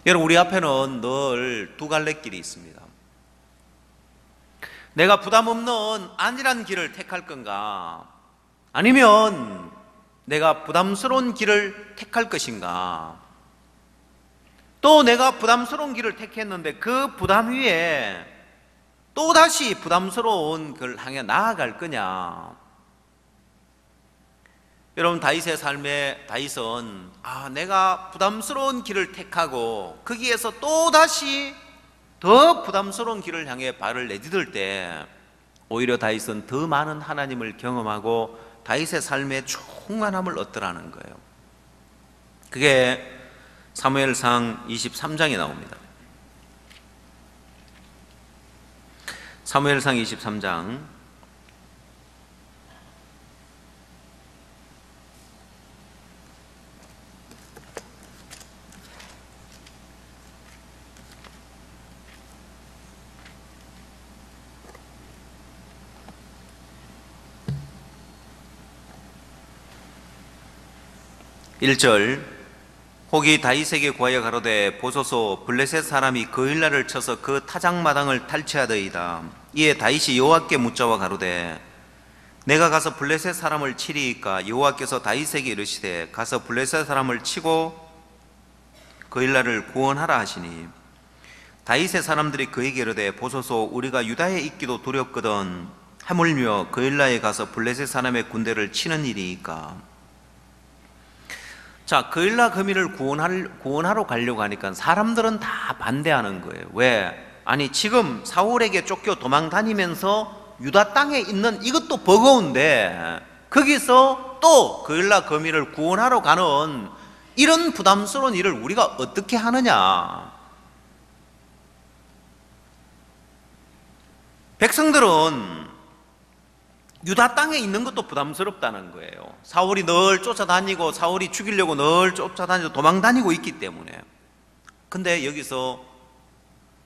여러분, 우리 앞에는 늘 두 갈래 길이 있습니다. 내가 부담 없는 안일한 길을 택할 건가, 아니면 내가 부담스러운 길을 택할 것인가. 또 내가 부담스러운 길을 택했는데 그 부담 위에 또다시 부담스러운 걸 향해 나아갈 거냐. 여러분, 다윗의 삶에 다윗은 내가 부담스러운 길을 택하고 거기에서 또다시 더 부담스러운 길을 향해 발을 내디딜 때 오히려 다윗은 더 많은 하나님을 경험하고 다윗의 삶의 충만함을 얻더라는 거예요. 그게 사무엘상 23장에 나옵니다. 사무엘상 23장 1절, 혹이 다윗에게 구하여 가로되 보소서 블레셋 사람이 그일라를 쳐서 그 타작마당을 탈취하더이다. 이에 다윗이 여호와께 묻자와 가로되 내가 가서 블레셋 사람을 치리이까. 여호와께서 다윗에게 이르시되 가서 블레셋 사람을 치고 그일라를 구원하라 하시니 다윗의 사람들이 그에게 이르되 보소서 우리가 유다에 있기도 두렵거든 하물며 그일라에 가서 블레셋 사람의 군대를 치는 일이니까. 자, 그일라 거민을 구원하러 가려고 하니까 사람들은 다 반대하는 거예요. 왜? 아니, 지금 사울에게 쫓겨 도망 다니면서 유다 땅에 있는 이것도 버거운데 거기서 또 그일라 거민을 구원하러 가는 이런 부담스러운 일을 우리가 어떻게 하느냐. 백성들은 유다 땅에 있는 것도 부담스럽다는 거예요. 사울이 늘 쫓아다니고 사울이 죽이려고 늘 쫓아다니고 도망다니고 있기 때문에. 근데 여기서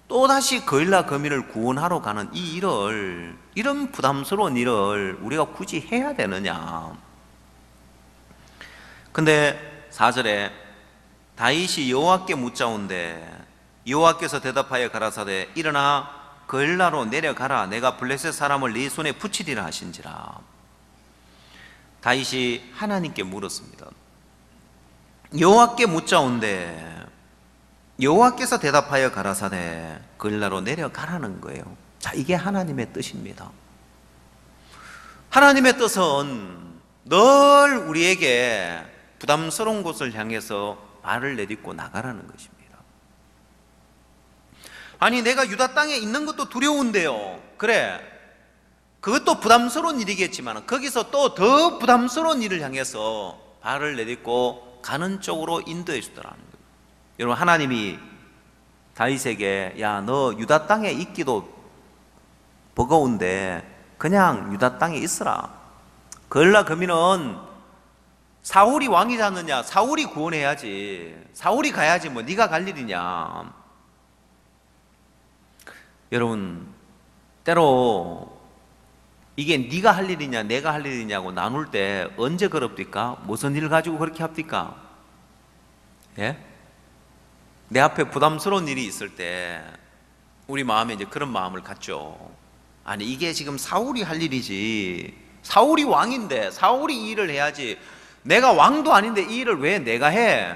또다시 그일라 거민을 구원하러 가는 이 일을, 이런 부담스러운 일을 우리가 굳이 해야 되느냐. 근데 4절에 다윗이 여호와께 묻자온데 여호와께서 대답하여 가라사대 일어나 그일라로 내려가라. 내가 블레셋 사람을 네 손에 붙이리라 하신지라. 다윗이 하나님께 물었습니다. 여호와께 묻자온데 여호와께서 대답하여 가라사대 그일라로 내려가라는 거예요. 자, 이게 하나님의 뜻입니다. 하나님의 뜻은 늘 우리에게 부담스러운 곳을 향해서 발을 내딛고 나가라는 것입니다. 아니, 내가 유다 땅에 있는 것도 두려운데요. 그래, 그것도 부담스러운 일이겠지만 거기서 또 더 부담스러운 일을 향해서 발을 내딛고 가는 쪽으로 인도해 주더라는 거예요. 여러분, 하나님이 다윗에게 야, 너 유다 땅에 있기도 버거운데 그냥 유다 땅에 있으라. 그일라 거민은 사울이 왕이 잡느냐, 사울이 구원해야지, 사울이 가야지 뭐 네가 갈 일이냐. 여러분, 때로 이게 네가 할 일이냐 내가 할 일이냐고 나눌 때 언제 그럽니까? 무슨 일 가지고 그렇게 합니까? 예? 내 앞에 부담스러운 일이 있을 때 우리 마음에 이제 그런 마음을 갖죠. 아니, 이게 지금 사울이 할 일이지, 사울이 왕인데 사울이 이 일을 해야지, 내가 왕도 아닌데 이 일을 왜 내가 해?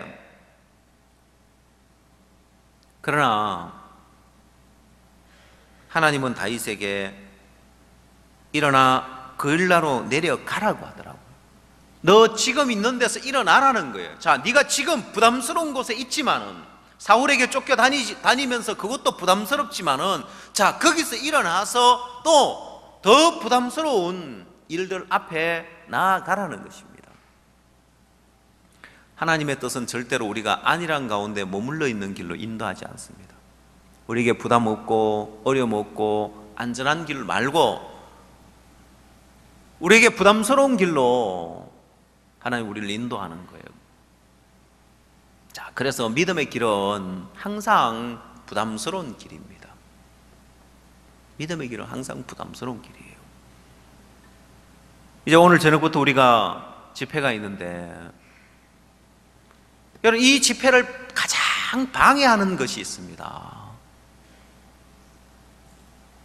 그러나 하나님은 다윗에게 일어나 그일라로 내려가라고 하더라고요. 너 지금 있는 데서 일어나라는 거예요. 자, 네가 지금 부담스러운 곳에 있지만은, 사울에게 쫓겨다니면서 그것도 부담스럽지만은, 자, 거기서 일어나서 또 더 부담스러운 일들 앞에 나아가라는 것입니다. 하나님의 뜻은 절대로 우리가 안일한 가운데 머물러 있는 길로 인도하지 않습니다. 우리에게 부담 없고 어려움 없고 안전한 길 말고 우리에게 부담스러운 길로 하나님 우리를 인도하는 거예요. 자, 그래서 믿음의 길은 항상 부담스러운 길입니다. 믿음의 길은 항상 부담스러운 길이에요. 이제 오늘 저녁부터 우리가 집회가 있는데, 여러분, 이 집회를 가장 방해하는 것이 있습니다.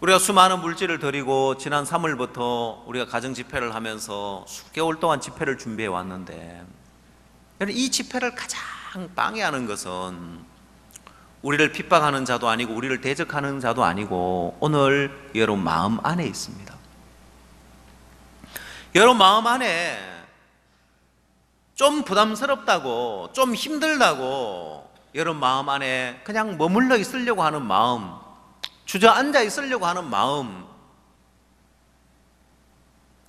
우리가 수많은 물질을 드리고 지난 3월부터 우리가 가정 집회를 하면서 수개월 동안 집회를 준비해 왔는데, 여러분, 이 집회를 가장 방해하는 것은 우리를 핍박하는 자도 아니고 우리를 대적하는 자도 아니고 오늘 여러분 마음 안에 있습니다. 여러분 마음 안에 좀 부담스럽다고, 좀 힘들다고, 여러분 마음 안에 그냥 머물러 있으려고 하는 마음, 주저앉아 있으려고 하는 마음.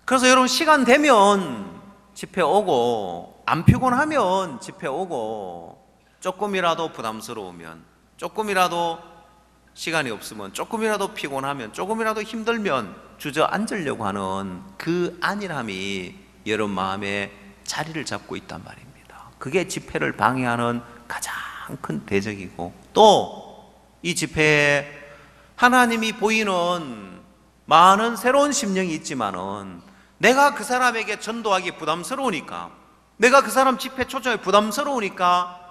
그래서 여러분 시간 되면 집회 오고, 안 피곤하면 집회 오고, 조금이라도 부담스러우면, 조금이라도 시간이 없으면, 조금이라도 피곤하면, 조금이라도 힘들면 주저앉으려고 하는 그 안일함이 여러분 마음에 자리를 잡고 있단 말입니다. 그게 집회를 방해하는 가장 큰 대적이고, 또 이 집회에 하나님이 보이는 많은 새로운 심령이 있지만은 내가 그 사람에게 전도하기 부담스러우니까, 내가 그 사람 집회 초청에 부담스러우니까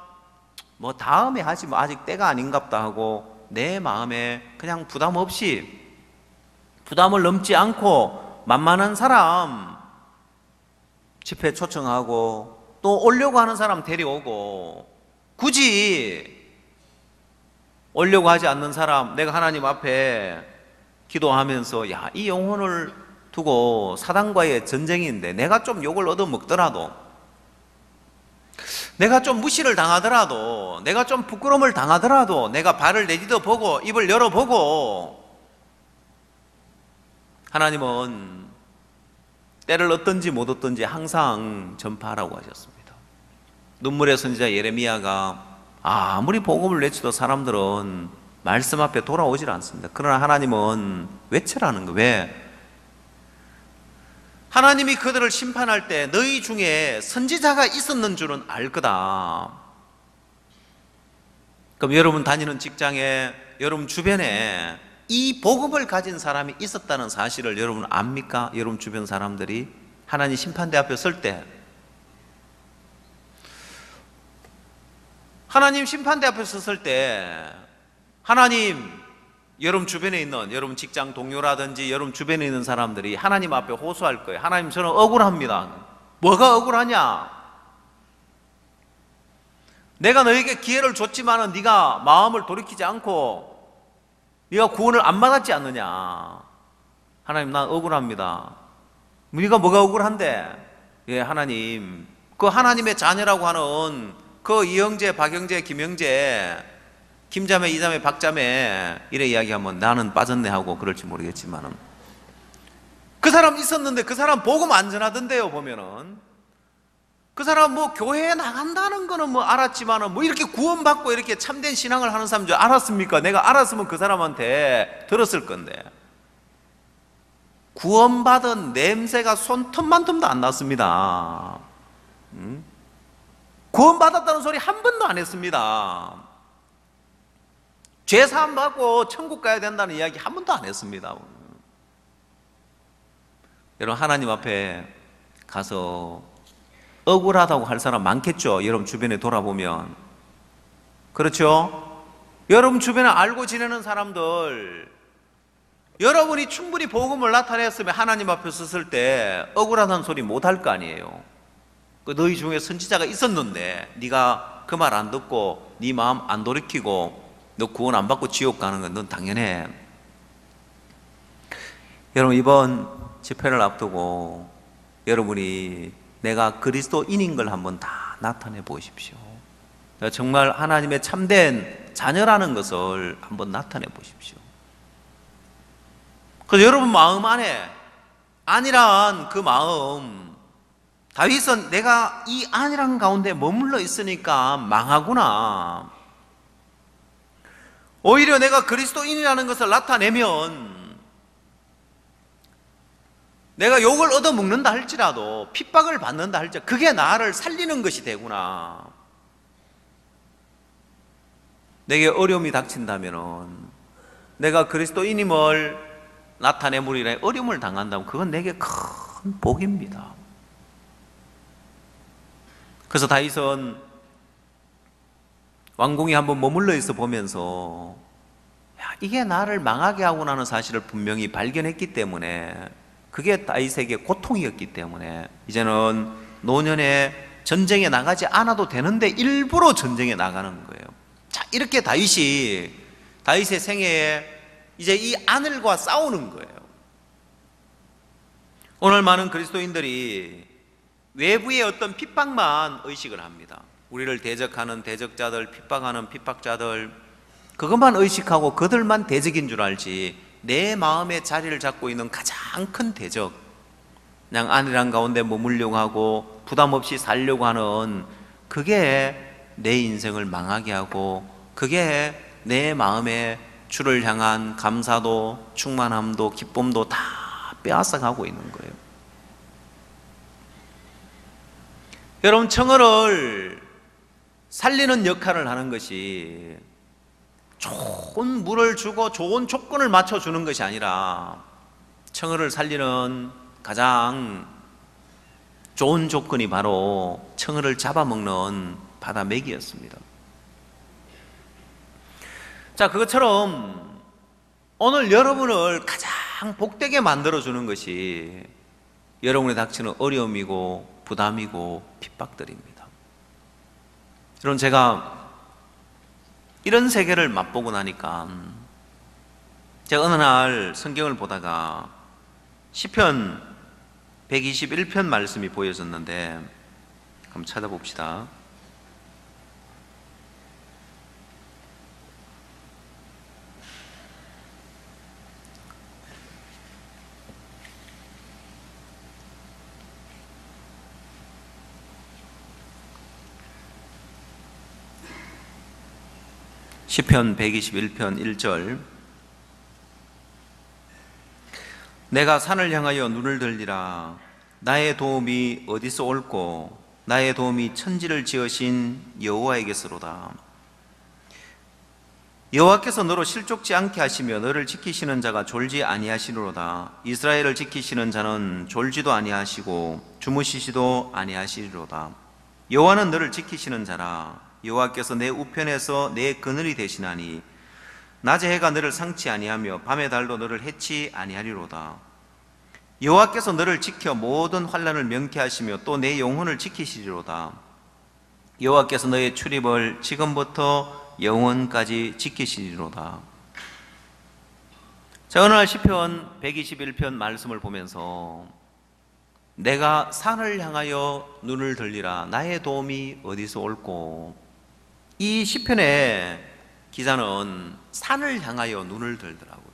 뭐 다음에 하지, 뭐 아직 때가 아닌갑다 하고 내 마음에 그냥 부담 없이, 부담을 넘지 않고 만만한 사람 집회 초청하고 또 오려고 하는 사람 데려오고, 굳이 오려고 하지 않는 사람 내가 하나님 앞에 기도하면서, 야, 이 영혼을 두고 사단과의 전쟁인데 내가 좀 욕을 얻어먹더라도, 내가 좀 무시를 당하더라도, 내가 좀 부끄러움을 당하더라도 내가 발을 내디뎌 보고 입을 열어보고, 하나님은 때를 얻든지 못 얻든지 항상 전파하라고 하셨습니다. 눈물의 선지자 예레미야가 아무리 복음을 외쳐도 사람들은 말씀 앞에 돌아오질 않습니다. 그러나 하나님은 외치라는 거예요. 왜? 하나님이 그들을 심판할 때 너희 중에 선지자가 있었는 줄은 알 거다. 그럼 여러분 다니는 직장에, 여러분 주변에 이 복음을 가진 사람이 있었다는 사실을 여러분 압니까? 여러분 주변 사람들이 하나님 심판대 앞에 설 때, 하나님 심판대 앞에 섰을 때 하나님, 여러분 주변에 있는 여러분 직장 동료라든지 여러분 주변에 있는 사람들이 하나님 앞에 호소할 거예요. 하나님, 저는 억울합니다. 뭐가 억울하냐? 내가 너에게 기회를 줬지만은 네가 마음을 돌이키지 않고 네가 구원을 안 받았지 않느냐? 하나님, 난 억울합니다. 네가 뭐가 억울한데? 예, 하나님, 그 하나님의 자녀라고 하는 그 이형제, 박형제, 김형제, 김자매, 이자매, 박자매 이래 이야기하면 나는 빠졌네 하고 그럴지 모르겠지만은, 그 사람 있었는데 그 사람 복음 안 전하던데요. 보면은 그 사람 뭐 교회에 나간다는 거는 뭐 알았지만은 뭐 이렇게 구원받고 이렇게 참된 신앙을 하는 사람인 줄 알았습니까? 내가 알았으면 그 사람한테 들었을 건데, 구원받은 냄새가 손톱만큼도 안 났습니다. 구원받았다는 소리 한 번도 안 했습니다. 죄 사함 받고 천국 가야 된다는 이야기 한 번도 안 했습니다. 여러분, 하나님 앞에 가서 억울하다고 할 사람 많겠죠? 여러분 주변에 돌아보면. 그렇죠? 여러분 주변에 알고 지내는 사람들, 여러분이 충분히 복음을 나타냈으면 하나님 앞에 섰을 때 억울하다는 소리 못 할 거 아니에요. 너희 중에 선지자가 있었는데 네가 그 말 안 듣고 네 마음 안 돌이키고 너 구원 안 받고 지옥 가는 건 넌 당연해. 여러분, 이번 집회를 앞두고 여러분이 내가 그리스도인인 걸 한번 다 나타내 보십시오. 정말 하나님의 참된 자녀라는 것을 한번 나타내 보십시오. 그래서 여러분 마음 안에 안이란 그 마음, 다윗은 내가 이 안이란 가운데 머물러 있으니까 망하구나, 오히려 내가 그리스도인이라는 것을 나타내면 내가 욕을 얻어먹는다 할지라도, 핍박을 받는다 할지라도 그게 나를 살리는 것이 되구나. 내게 어려움이 닥친다면 내가 그리스도인임을 나타내므리라 어려움을 당한다면 그건 내게 큰 복입니다. 그래서 다윗은 왕궁에 한번 머물러 있어 보면서 이게 나를 망하게 하구나는 사실을 분명히 발견했기 때문에, 그게 다윗에게 고통이었기 때문에 이제는 노년에 전쟁에 나가지 않아도 되는데 일부러 전쟁에 나가는 거예요. 자, 이렇게 다윗의 생애에 이제 이 아들과 싸우는 거예요. 오늘 많은 그리스도인들이 외부의 어떤 핍박만 의식을 합니다. 우리를 대적하는 대적자들, 핍박하는 핍박자들, 그것만 의식하고 그들만 대적인 줄 알지, 내 마음의 자리를 잡고 있는 가장 큰 대적, 그냥 안이란 가운데 머물려고 하고 부담 없이 살려고 하는, 그게 내 인생을 망하게 하고, 그게 내 마음에 주를 향한 감사도 충만함도 기쁨도 다 빼앗아가고 있는 거예요. 여러분, 청어를 살리는 역할을 하는 것이 좋은 물을 주고 좋은 조건을 맞춰주는 것이 아니라, 청어를 살리는 가장 좋은 조건이 바로 청어를 잡아먹는 바다 메기였습니다. 자, 그것처럼 오늘 여러분을 가장 복되게 만들어주는 것이 여러분이 닥치는 어려움이고 부담이고 핍박들입니다. 여러분, 제가 이런 세계를 맛보고 나니까 제가 어느 날 성경을 보다가 시편 121편 말씀이 보여졌는데 한번 찾아봅시다. 시편 121편 1절, 내가 산을 향하여 눈을 들리라. 나의 도움이 어디서 올꼬? 나의 도움이 천지를 지으신 여호와에게서로다. 여호와께서 너로 실족지 않게 하시며 너를 지키시는 자가 졸지 아니하시리로다. 이스라엘을 지키시는 자는 졸지도 아니하시고 주무시지도 아니하시리로다. 여호와는 너를 지키시는 자라. 여호와께서 내 우편에서 내 그늘이 되시나니 낮에 해가 너를 상치 아니하며 밤의 달도 너를 해치 아니하리로다. 여호와께서 너를 지켜 모든 환난을 명쾌하시며 또 내 영혼을 지키시리로다. 여호와께서 너의 출입을 지금부터 영원까지 지키시리로다. 자, 어느 날 시편 121편 말씀을 보면서 내가 산을 향하여 눈을 들리라. 나의 도움이 어디서 올꼬? 이 시편의 기자는 산을 향하여 눈을 들더라고요.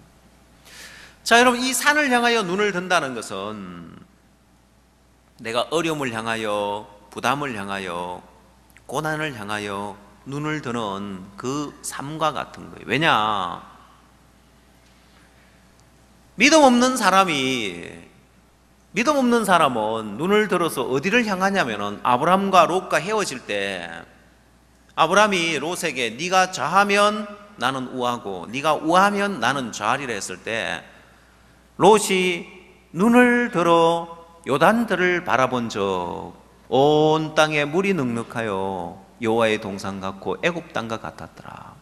자, 여러분, 이 산을 향하여 눈을 든다는 것은 내가 어려움을 향하여, 부담을 향하여, 고난을 향하여 눈을 드는 그 삶과 같은 거예요. 왜냐? 믿음 없는 사람은 눈을 들어서 어디를 향하냐면은, 아브람과 롯과 헤어질 때 아브람이 롯에게 네가 좌하면 나는 우하고 네가 우하면 나는 좌하리라 했을 때 롯이 눈을 들어 요단들을 바라본 적 온 땅에 물이 넉넉하여 여호와의 동산 같고 애굽 땅과 같았더라.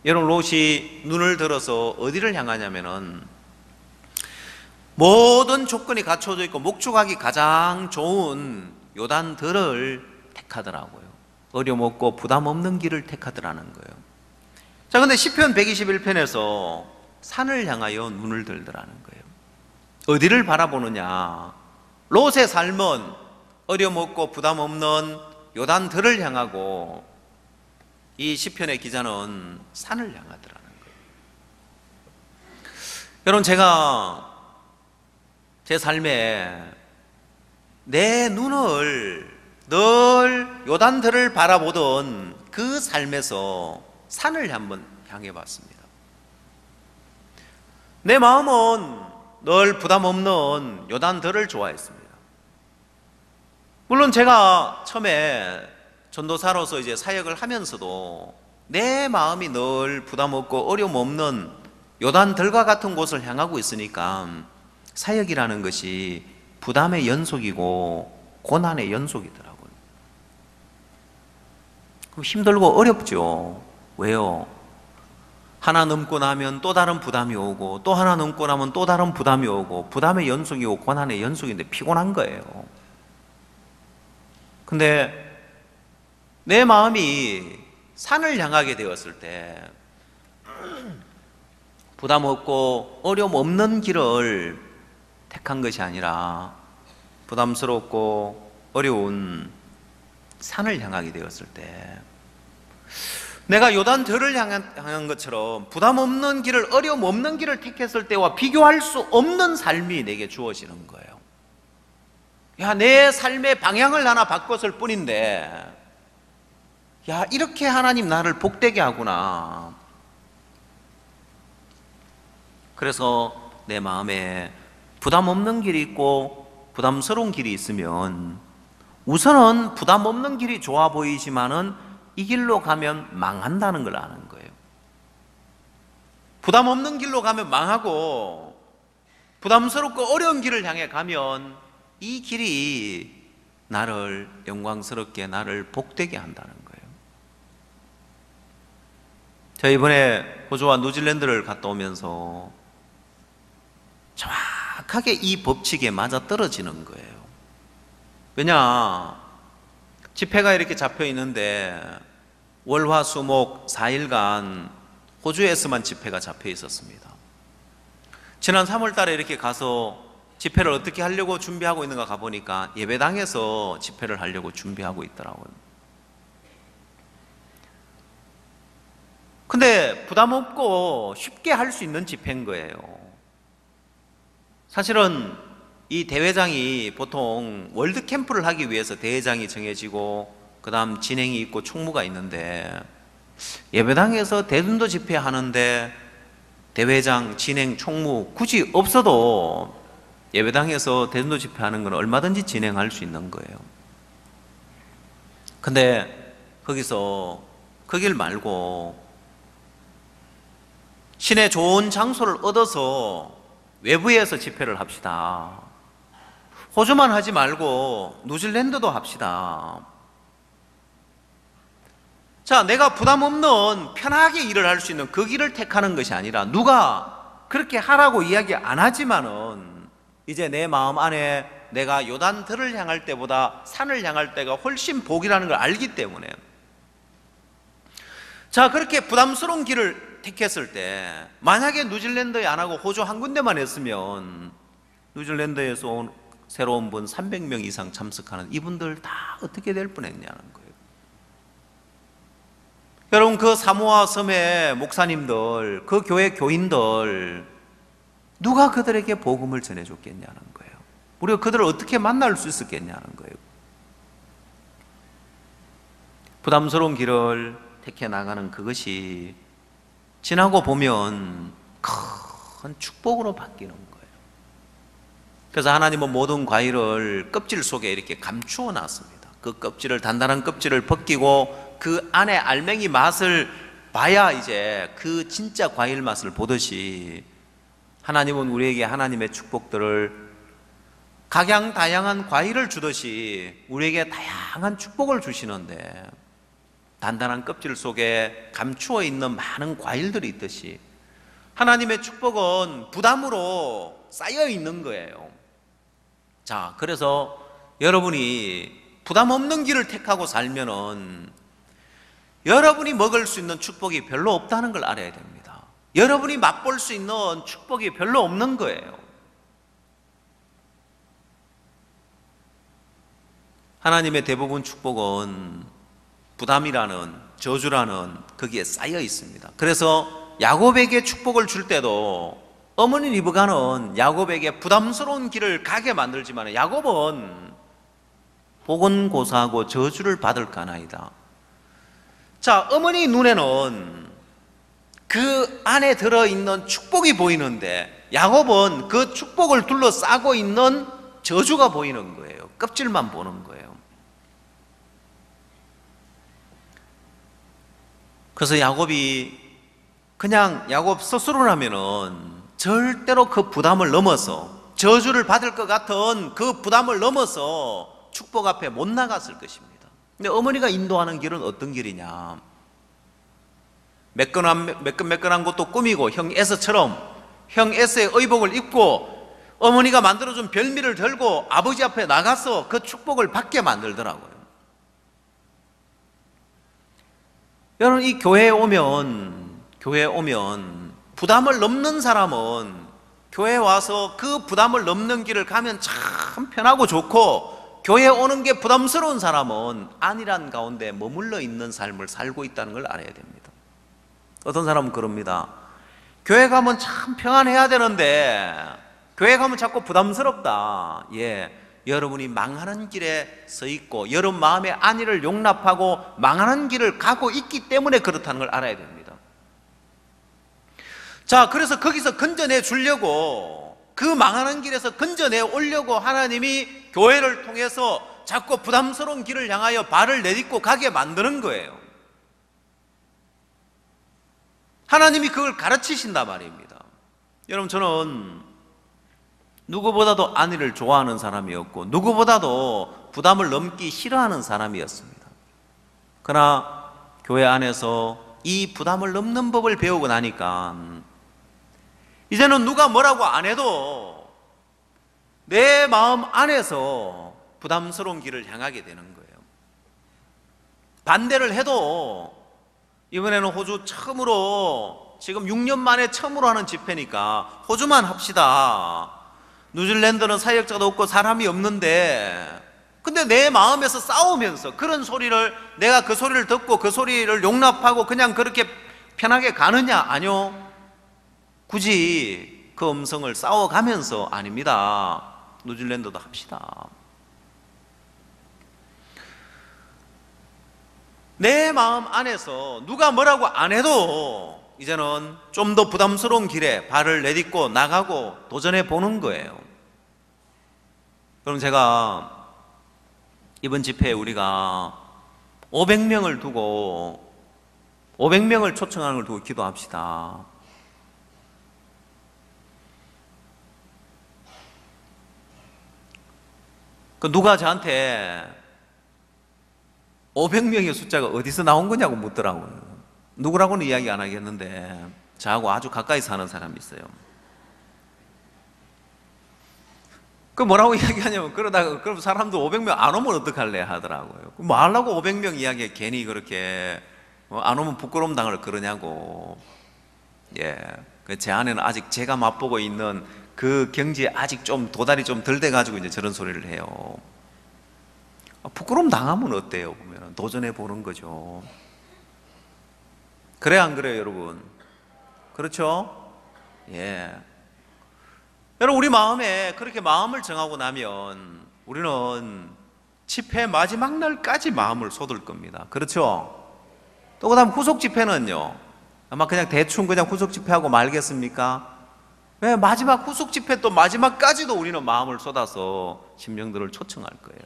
여러분, 롯이 눈을 들어서 어디를 향하냐면은 모든 조건이 갖춰져 있고 목축하기 가장 좋은 요단들을 택하더라고요. 어려움 없고 부담 없는 길을 택하더라는 거예요. 자, 근데 시편 121편에서 산을 향하여 눈을 들더라는 거예요. 어디를 바라보느냐? 롯의 삶은 어려움 없고 부담 없는 요단들을 향하고 이 시편의 기자는 산을 향하더라는 거예요. 여러분, 제가 제 삶에 내 눈을 늘 요단들을 바라보던 그 삶에서 산을 한번 향해 봤습니다. 내 마음은 늘 부담 없는 요단들을 좋아했습니다. 물론 제가 처음에 전도사로서 이제 사역을 하면서도 내 마음이 늘 부담 없고 어려움 없는 요단들과 같은 곳을 향하고 있으니까 사역이라는 것이 부담의 연속이고 고난의 연속이더라고요. 그럼 힘들고 어렵죠. 왜요? 하나 넘고 나면 또 다른 부담이 오고, 또 하나 넘고 나면 또 다른 부담이 오고, 부담의 연속이고 고난의 연속인데 피곤한 거예요. 근데 내 마음이 산을 향하게 되었을 때 부담 없고 어려움 없는 길을 택한 것이 아니라 부담스럽고 어려운 산을 향하게 되었을 때, 내가 요단들을 향한 것처럼 부담 없는 길을, 어려움 없는 길을 택했을 때와 비교할 수 없는 삶이 내게 주어지는 거예요. 야, 내 삶의 방향을 하나 바꿨을 뿐인데, 야, 이렇게 하나님 나를 복되게 하구나. 그래서 내 마음에 부담 없는 길이 있고 부담스러운 길이 있으면 우선은 부담 없는 길이 좋아 보이지만은 이 길로 가면 망한다는 걸 아는 거예요. 부담 없는 길로 가면 망하고, 부담스럽고 어려운 길을 향해 가면 이 길이 나를 영광스럽게, 나를 복되게 한다는 거예요. 제가 이번에 호주와 뉴질랜드를 갔다 오면서 정확하게 이 법칙에 맞아 떨어지는 거예요. 왜냐, 집회가 이렇게 잡혀 있는데 월화수목 4일간 호주에서만 집회가 잡혀 있었습니다. 지난 3월 달에 이렇게 가서 집회를 어떻게 하려고 준비하고 있는가 가보니까 예배당에서 집회를 하려고 준비하고 있더라고요. 근데 부담 없고 쉽게 할 수 있는 집회인 거예요. 사실은 이 대회장이 보통 월드 캠프를 하기 위해서 대회장이 정해지고 그 다음 진행이 있고 총무가 있는데, 예배당에서 대전도 집회 하는데 대회장, 진행, 총무 굳이 없어도 예배당에서 대전도 집회 하는 건 얼마든지 진행할 수 있는 거예요. 근데 거기서 그 길 말고 시내 좋은 장소를 얻어서 외부에서 집회를 합시다. 호주만 하지 말고 뉴질랜드도 합시다. 자, 내가 부담 없는 편하게 일을 할 수 있는 그 길을 택하는 것이 아니라, 누가 그렇게 하라고 이야기 안 하지만은 이제 내 마음 안에 내가 요단들을 향할 때보다 산을 향할 때가 훨씬 복이라는 걸 알기 때문에, 자, 그렇게 부담스러운 길을 택했을 때, 만약에 뉴질랜드에 안 하고 호주 한 군데만 했으면 뉴질랜드에서 새로운 분 300명 이상 참석하는 이분들 다 어떻게 될 뻔했냐는 거예요. 여러분, 그 사모아 섬의 목사님들, 그 교회 교인들, 누가 그들에게 복음을 전해줬겠냐는 거예요. 우리가 그들을 어떻게 만날 수 있었겠냐는 거예요. 부담스러운 길을 택해 나가는 그것이 지나고 보면 큰 축복으로 바뀌는 거예요. 그래서 하나님은 모든 과일을 껍질 속에 이렇게 감추어 놨습니다. 그 껍질을, 단단한 껍질을 벗기고 그 안에 알맹이 맛을 봐야 이제 그 진짜 과일 맛을 보듯이, 하나님은 우리에게 하나님의 축복들을 각양다양한 과일을 주듯이 우리에게 다양한 축복을 주시는데, 단단한 껍질 속에 감추어 있는 많은 과일들이 있듯이 하나님의 축복은 부담으로 쌓여 있는 거예요. 자, 그래서 여러분이 부담 없는 길을 택하고 살면은 여러분이 먹을 수 있는 축복이 별로 없다는 걸 알아야 됩니다. 여러분이 맛볼 수 있는 축복이 별로 없는 거예요. 하나님의 대부분 축복은 부담이라는, 저주라는 거기에 쌓여 있습니다. 그래서 야곱에게 축복을 줄 때도 어머니 리브가는 야곱에게 부담스러운 길을 가게 만들지만 야곱은 복은 고사하고 저주를 받을 까나이다. 자, 어머니 눈에는 그 안에 들어있는 축복이 보이는데 야곱은 그 축복을 둘러싸고 있는 저주가 보이는 거예요. 껍질만 보는 거예요. 그래서 야곱이 그냥 야곱 스스로라면은 절대로 그 부담을 넘어서, 저주를 받을 것 같은 그 부담을 넘어서 축복 앞에 못 나갔을 것입니다. 근데 어머니가 인도하는 길은 어떤 길이냐? 매끈매끈한 것도 꾸미고 형 에서처럼 형 에서의 의복을 입고 어머니가 만들어준 별미를 들고 아버지 앞에 나가서 그 축복을 받게 만들더라고요. 여러분, 이 교회에 오면 부담을 넘는 사람은 교회에 와서 그 부담을 넘는 길을 가면 참 편하고 좋고, 교회에 오는 게 부담스러운 사람은 안일한 가운데 머물러 있는 삶을 살고 있다는 걸 알아야 됩니다. 어떤 사람은 그럽니다. 교회 가면 참 평안해야 되는데 교회 가면 자꾸 부담스럽다. 예, 여러분이 망하는 길에 서 있고 여러분 마음의 안위를 용납하고 망하는 길을 가고 있기 때문에 그렇다는 걸 알아야 됩니다. 자, 그래서 거기서 건져내 주려고, 그 망하는 길에서 건져내 오려고 하나님이 교회를 통해서 자꾸 부담스러운 길을 향하여 발을 내딛고 가게 만드는 거예요. 하나님이 그걸 가르치신단 말입니다. 여러분, 저는 누구보다도 안위를 좋아하는 사람이었고 누구보다도 부담을 넘기 싫어하는 사람이었습니다. 그러나 교회 안에서 이 부담을 넘는 법을 배우고 나니까 이제는 누가 뭐라고 안 해도 내 마음 안에서 부담스러운 길을 향하게 되는 거예요. 반대를 해도, 이번에는 호주 처음으로, 지금 6년 만에 처음으로 하는 집회니까 호주만 합시다. 뉴질랜드는 사역자도 없고 사람이 없는데, 근데 내 마음에서 싸우면서 그런 소리를, 내가 그 소리를 듣고 그 소리를 용납하고 그냥 그렇게 편하게 가느냐? 아니요. 굳이 그 음성을 싸워가면서, 아닙니다, 뉴질랜드도 합시다. 내 마음 안에서 누가 뭐라고 안 해도 이제는 좀 더 부담스러운 길에 발을 내딛고 나가고 도전해 보는 거예요. 그럼 제가 이번 집회에 우리가 500명을 두고, 500명을 초청하는 걸 두고 기도합시다. 그 누가 저한테 500명의 숫자가 어디서 나온 거냐고 묻더라고요. 누구라고는 이야기 안 하겠는데 저하고 아주 가까이 사는 사람이 있어요. 그 뭐라고 이야기하냐면, 그러다가 그럼 사람도 500명 안 오면 어떡할래 하더라고요. 뭐 하려고 500명 이야기에 괜히 그렇게 안 오면 부끄러움 당할 그러냐고. 예, 제 안에는 아직 제가 맛보고 있는 그 경지에 아직 좀 도달이 좀 덜 돼가지고 이제 저런 소리를 해요. 부끄러움 당하면 어때요? 보면 도전해 보는 거죠. 그래 안 그래요, 여러분? 그렇죠? 예. 여러분, 우리 마음에 그렇게 마음을 정하고 나면 우리는 집회 마지막 날까지 마음을 쏟을 겁니다. 그렇죠? 또 그다음 후속 집회는요, 아마 그냥 대충 그냥 후속 집회하고 말겠습니까? 왜? 마지막 후속 집회 또 마지막까지도 우리는 마음을 쏟아서 심령들을 초청할 거예요.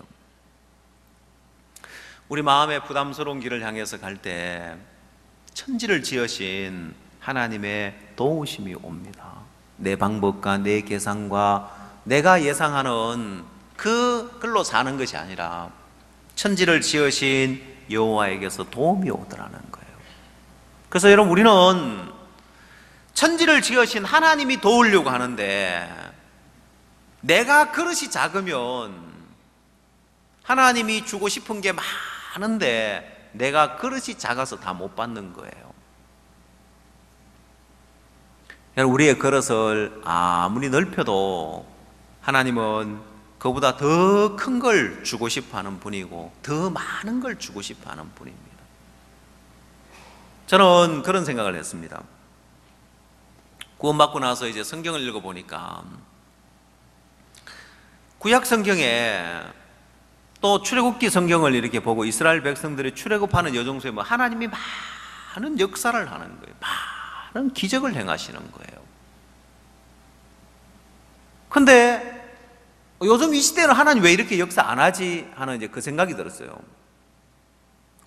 우리 마음의 부담스러운 길을 향해서 갈 때 천지를 지으신 하나님의 도우심이 옵니다. 내 방법과 내 계산과 내가 예상하는 그걸로 사는 것이 아니라 천지를 지으신 여호와에게서 도움이 오더라는 거예요. 그래서 여러분, 우리는 천지를 지으신 하나님이 도우려고 하는데 내가 그릇이 작으면 하나님이 주고 싶은 게 많은데 내가 그릇이 작아서 다 못 받는 거예요. 우리의 그릇을 아무리 넓혀도 하나님은 그보다 더 큰 걸 주고 싶어 하는 분이고 더 많은 걸 주고 싶어 하는 분입니다. 저는 그런 생각을 했습니다. 구원받고 나서 이제 성경을 읽어보니까 구약 성경에 또 출애굽기 성경을 이렇게 보고 이스라엘 백성들이 출애굽하는 여정소에 뭐 하나님이 많은 역사를 하는 거예요. 많은 기적을 행하시는 거예요. 근데 요즘 이 시대는 하나님 왜 이렇게 역사 안 하지 하는 이제 그 생각이 들었어요.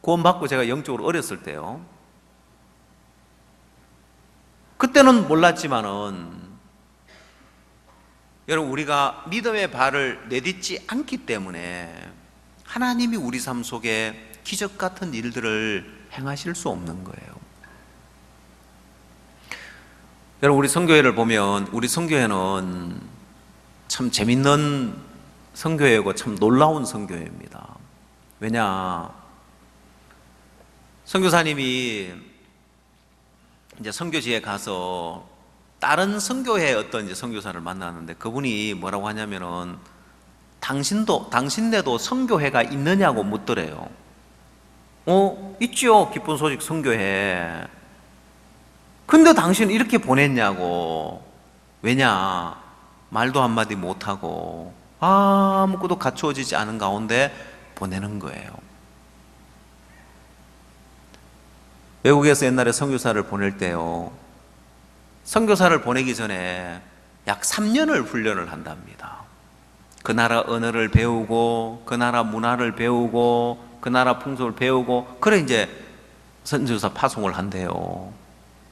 구원받고 제가 영적으로 어렸을 때요. 그때는 몰랐지만은 여러분, 우리가 믿음의 발을 내딛지 않기 때문에 하나님이 우리 삶 속에 기적 같은 일들을 행하실 수 없는 거예요. 여러분, 우리 선교회를 보면 우리 선교회는 참 재밌는 선교회고 참 놀라운 선교회입니다. 왜냐, 선교사님이 이제 선교지에 가서 다른 선교회의 어떤 이제 선교사를 만났는데 그분이 뭐라고 하냐면은 당신네도 선교회가 있느냐고 묻더래요. 있지요. 기쁜 소식 선교회. 근데 당신 이렇게 보냈냐고. 왜냐, 말도 한마디 못하고 아무것도 갖추어지지 않은 가운데 보내는 거예요. 외국에서 옛날에 선교사를 보낼 때요, 선교사를 보내기 전에 약 3년을 훈련을 한답니다. 그 나라 언어를 배우고 그 나라 문화를 배우고 그 나라 풍속을 배우고 그래 이제 선교사 파송을 한대요.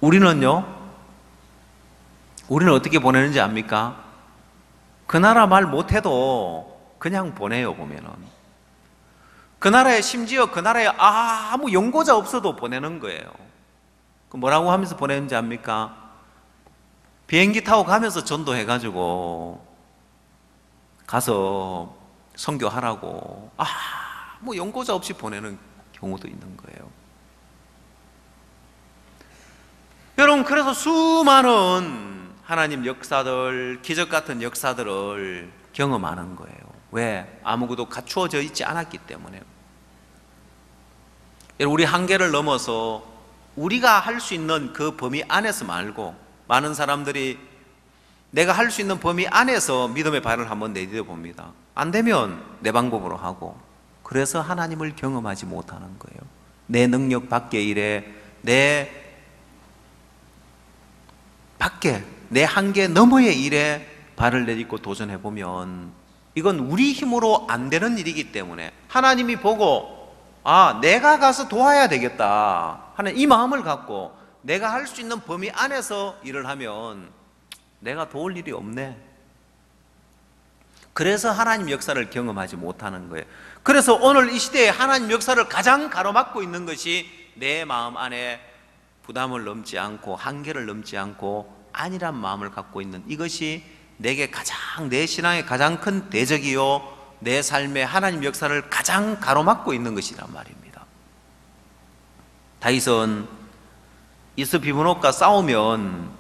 우리는요, 우리는 어떻게 보내는지 압니까? 그 나라 말 못해도 그냥 보내요. 보면은 그 나라에, 심지어 그 나라에 아무 연고자 없어도 보내는 거예요. 그 뭐라고 하면서 보내는지 압니까? 비행기 타고 가면서 전도해가지고 가서 선교하라고 아무 연고자 없이 보내는 경우도 있는 거예요. 여러분, 그래서 수많은 하나님 역사들, 기적 같은 역사들을 경험하는 거예요. 왜? 아무것도 갖추어져 있지 않았기 때문에. 여러분, 우리 한계를 넘어서 우리가 할 수 있는 그 범위 안에서 말고 많은 사람들이 내가 할 수 있는 범위 안에서 믿음의 발을 한번 내디뎌 봅니다. 안 되면 내 방법으로 하고, 그래서 하나님을 경험하지 못하는 거예요. 내 능력 밖의 일에, 내 밖에, 내 한계 너머의 일에 발을 내딛고 도전해 보면 이건 우리 힘으로 안 되는 일이기 때문에 하나님이 보고 내가 가서 도와야 되겠다 하는 이 마음을 갖고 내가 할 수 있는 범위 안에서 일을 하면 내가 도울 일이 없네. 그래서 하나님 역사를 경험하지 못하는 거예요. 그래서 오늘 이 시대에 하나님 역사를 가장 가로막고 있는 것이 내 마음 안에 부담을 넘지 않고 한계를 넘지 않고 안일한 마음을 갖고 있는 이것이 내게 가장, 내 신앙의 가장 큰 대적이요, 내 삶의 하나님 역사를 가장 가로막고 있는 것이란 말입니다. 다윗은 이스비므롯과 싸우면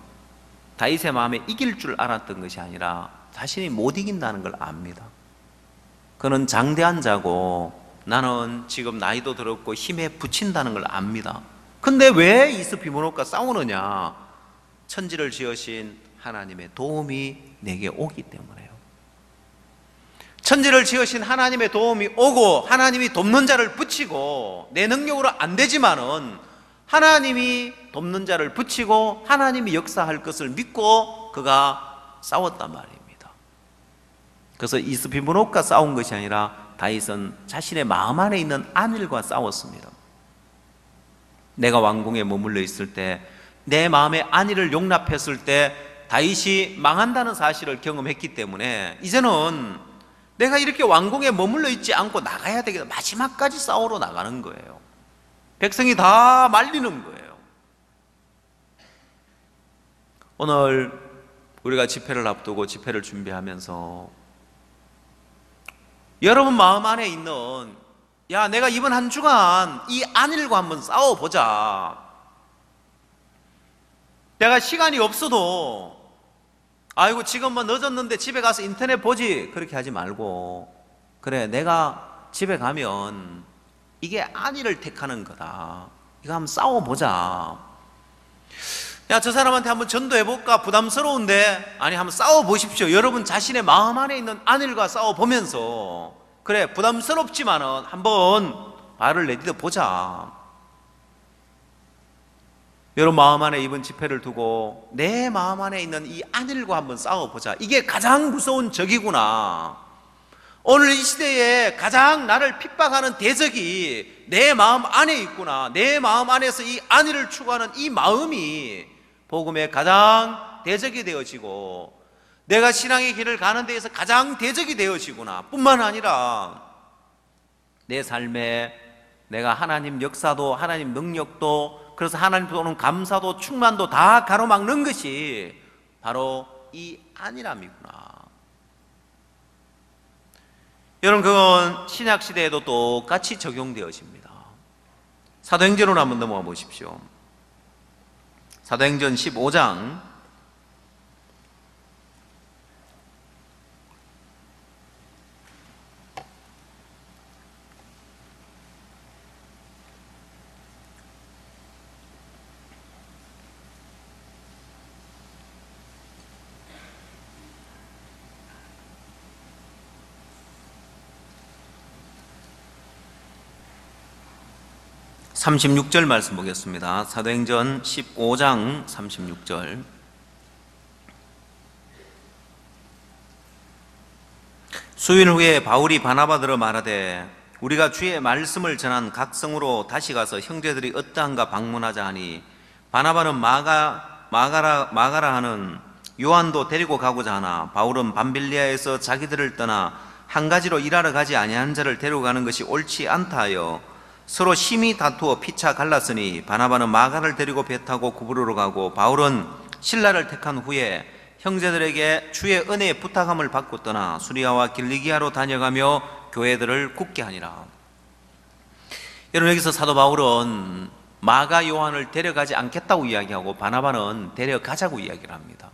다윗의 마음에 이길 줄 알았던 것이 아니라 자신이 못 이긴다는 걸 압니다. 그는 장대한 자고 나는 지금 나이도 들었고 힘에 부친다는 걸 압니다. 근데 왜 이스비므롯과 싸우느냐? 천지를 지으신 하나님의 도움이 내게 오기 때문에요. 천지를 지으신 하나님의 도움이 오고 하나님이 돕는 자를 붙이고, 내 능력으로 안 되지만은 하나님이 돕는 자를 붙이고 하나님이 역사할 것을 믿고 그가 싸웠단 말입니다. 그래서 이스비므롯과 싸운 것이 아니라 다윗은 자신의 마음 안에 있는 안일과 싸웠습니다. 내가 왕궁에 머물러 있을 때, 내 마음의 안일을 용납했을 때 다윗이 망한다는 사실을 경험했기 때문에 이제는 내가 이렇게 왕궁에 머물러 있지 않고 나가야 되겠다. 마지막까지 싸우러 나가는 거예요. 백성이 다 말리는 거예요. 오늘 우리가 집회를 앞두고 집회를 준비하면서 여러분 마음 안에 있는, 야, 내가 이번 한 주간 이 안일과 한번 싸워보자. 내가 시간이 없어도 아이고 지금 뭐 늦었는데 집에 가서 인터넷 보지, 그렇게 하지 말고, 그래 내가 집에 가면 이게 안위를 택하는 거다, 이거 한번 싸워보자. 야, 저 사람한테 한번 전도해볼까? 부담스러운데. 아니, 한번 싸워보십시오. 여러분 자신의 마음 안에 있는 안일과 싸워보면서, 그래 부담스럽지만은 한번 발을 내디뎌 보자. 여러분 마음 안에 이번 집회를 두고 내 마음 안에 있는 이 안일과 한번 싸워보자. 이게 가장 무서운 적이구나. 오늘 이 시대에 가장 나를 핍박하는 대적이 내 마음 안에 있구나. 내 마음 안에서 이 안위를 추구하는 이 마음이 복음의 가장 대적이 되어지고 내가 신앙의 길을 가는 데에서 가장 대적이 되어지구나. 뿐만 아니라 내 삶에 내가 하나님 역사도, 하나님 능력도, 그래서 하나님 보는 감사도, 충만도 다 가로막는 것이 바로 이 안일함이구나. 여러분, 그건 신약 시대에도 똑같이 적용되어집니다. 사도행전으로 한번 넘어가 보십시오. 사도행전 15장 36절 말씀 보겠습니다. 사도행전 15장 36절. 수일 후에 바울이 바나바더러 말하되 우리가 주의 말씀을 전한 각성으로 다시 가서 형제들이 어떠한가 방문하자 하니 바나바는 마가라 하는 요한도 데리고 가고자 하나 바울은 밤빌리아에서 자기들을 떠나 한 가지로 일하러 가지 아니한 자를 데리고 가는 것이 옳지 않다 하여 서로 심히 다투어 피차 갈랐으니 바나바는 마가를 데리고 배 타고 구브로로 가고 바울은 실라를 택한 후에 형제들에게 주의 은혜의 부탁함을 받고 떠나 수리아와 길리기아로 다녀가며 교회들을 굳게 하니라. 여러분, 여기서 사도 바울은 마가 요한을 데려가지 않겠다고 이야기하고 바나바는 데려가자고 이야기를 합니다.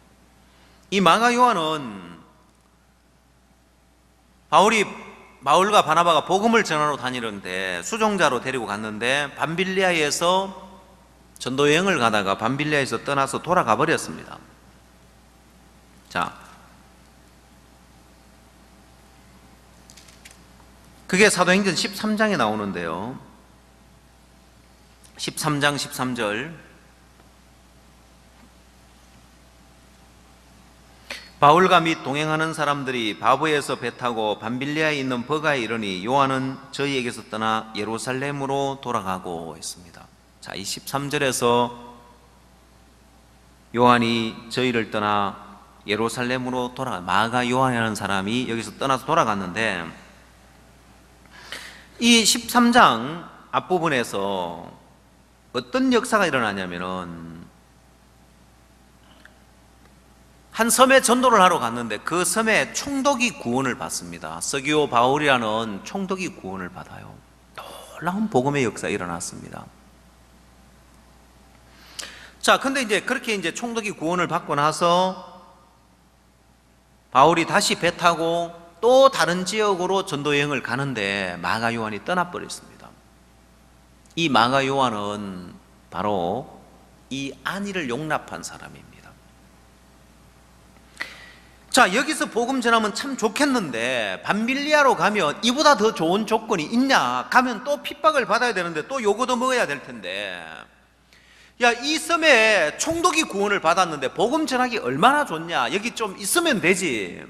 이 마가 요한은 바울과 바나바가 복음을 전하러 다니는데 수종자로 데리고 갔는데 밤빌리아에서 전도 여행을 가다가 밤빌리아에서 떠나서 돌아가 버렸습니다. 자, 그게 사도행전 13장에 나오는데요. 13장 13절. 바울과 및 동행하는 사람들이 바보에서 배 타고 밤빌리아에 있는 버가에 이르니 요한은 저희에게서 떠나 예루살렘으로 돌아가고 있습니다. 자, 이 13절에서 요한이 저희를 떠나 예루살렘으로 마가 요한이라는 사람이 여기서 떠나서 돌아갔는데 이 13장 앞부분에서 어떤 역사가 일어나냐면은 한 섬에 전도를 하러 갔는데 그 섬에 총독이 구원을 받습니다. 서기오 바울이라는 총독이 구원을 받아요. 놀라운 복음의 역사가 일어났습니다. 자, 근데 이제 그렇게 이제 총독이 구원을 받고 나서 바울이 다시 배 타고 또 다른 지역으로 전도 여행을 가는데 마가 요한이 떠나버렸습니다. 이 마가 요한은 바로 이 안위를 용납한 사람입니다. 자, 여기서 복음 전하면 참 좋겠는데 밤빌리아로 가면 이보다 더 좋은 조건이 있냐? 가면 또 핍박을 받아야 되는데 또 요거도 먹어야 될 텐데, 야, 이 섬에 총독이 구원을 받았는데 복음 전하기 얼마나 좋냐? 여기 좀 있으면 되지.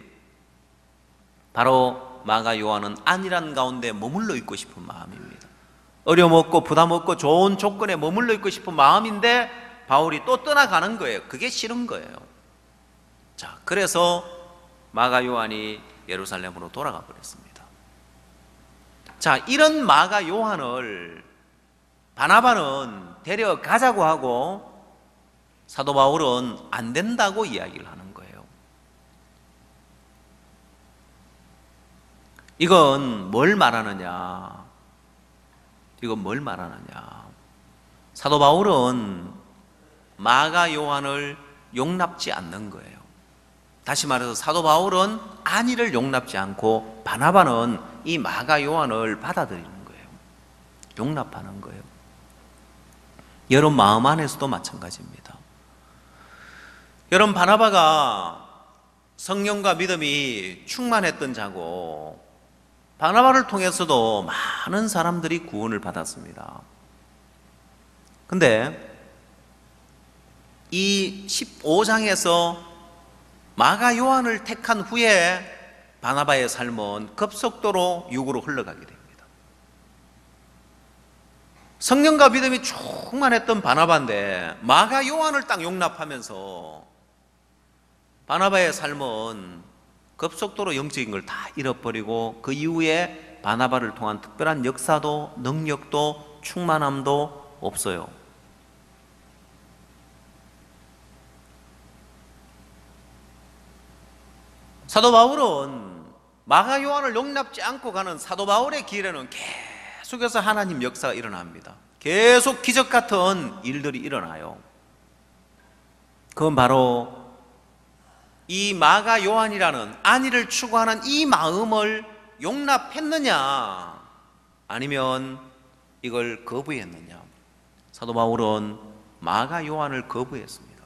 바로 마가 요한은 안일한 가운데 머물러 있고 싶은 마음입니다. 어려움 없고 부담 없고 좋은 조건에 머물러 있고 싶은 마음인데 바울이 또 떠나가는 거예요. 그게 싫은 거예요. 자, 그래서 마가 요한이 예루살렘으로 돌아가 버렸습니다. 자, 이런 마가 요한을 바나바는 데려가자고 하고 사도 바울은 안 된다고 이야기를 하는 거예요. 이건 뭘 말하느냐? 이건 뭘 말하느냐? 사도 바울은 마가 요한을 용납지 않는 거예요. 다시 말해서 사도 바울은 안위를 용납지 않고 바나바는 이 마가 요한을 받아들이는 거예요. 용납하는 거예요. 여러분 마음 안에서도 마찬가지입니다. 여러분 바나바가 성령과 믿음이 충만했던 자고 바나바를 통해서도 많은 사람들이 구원을 받았습니다. 근데 이 15장에서 마가 요한을 택한 후에 바나바의 삶은 급속도로 육으로 흘러가게 됩니다. 성령과 믿음이 충만했던 바나바인데 마가 요한을 딱 용납하면서 바나바의 삶은 급속도로 영적인 걸 다 잃어버리고 그 이후에 바나바를 통한 특별한 역사도 능력도 충만함도 없어요. 사도 바울은 마가 요한을 용납지 않고 가는 사도 바울의 길에는 계속해서 하나님 역사가 일어납니다. 계속 기적 같은 일들이 일어나요. 그건 바로 이 마가 요한이라는 안위를 추구하는 이 마음을 용납했느냐 아니면 이걸 거부했느냐. 사도 바울은 마가 요한을 거부했습니다.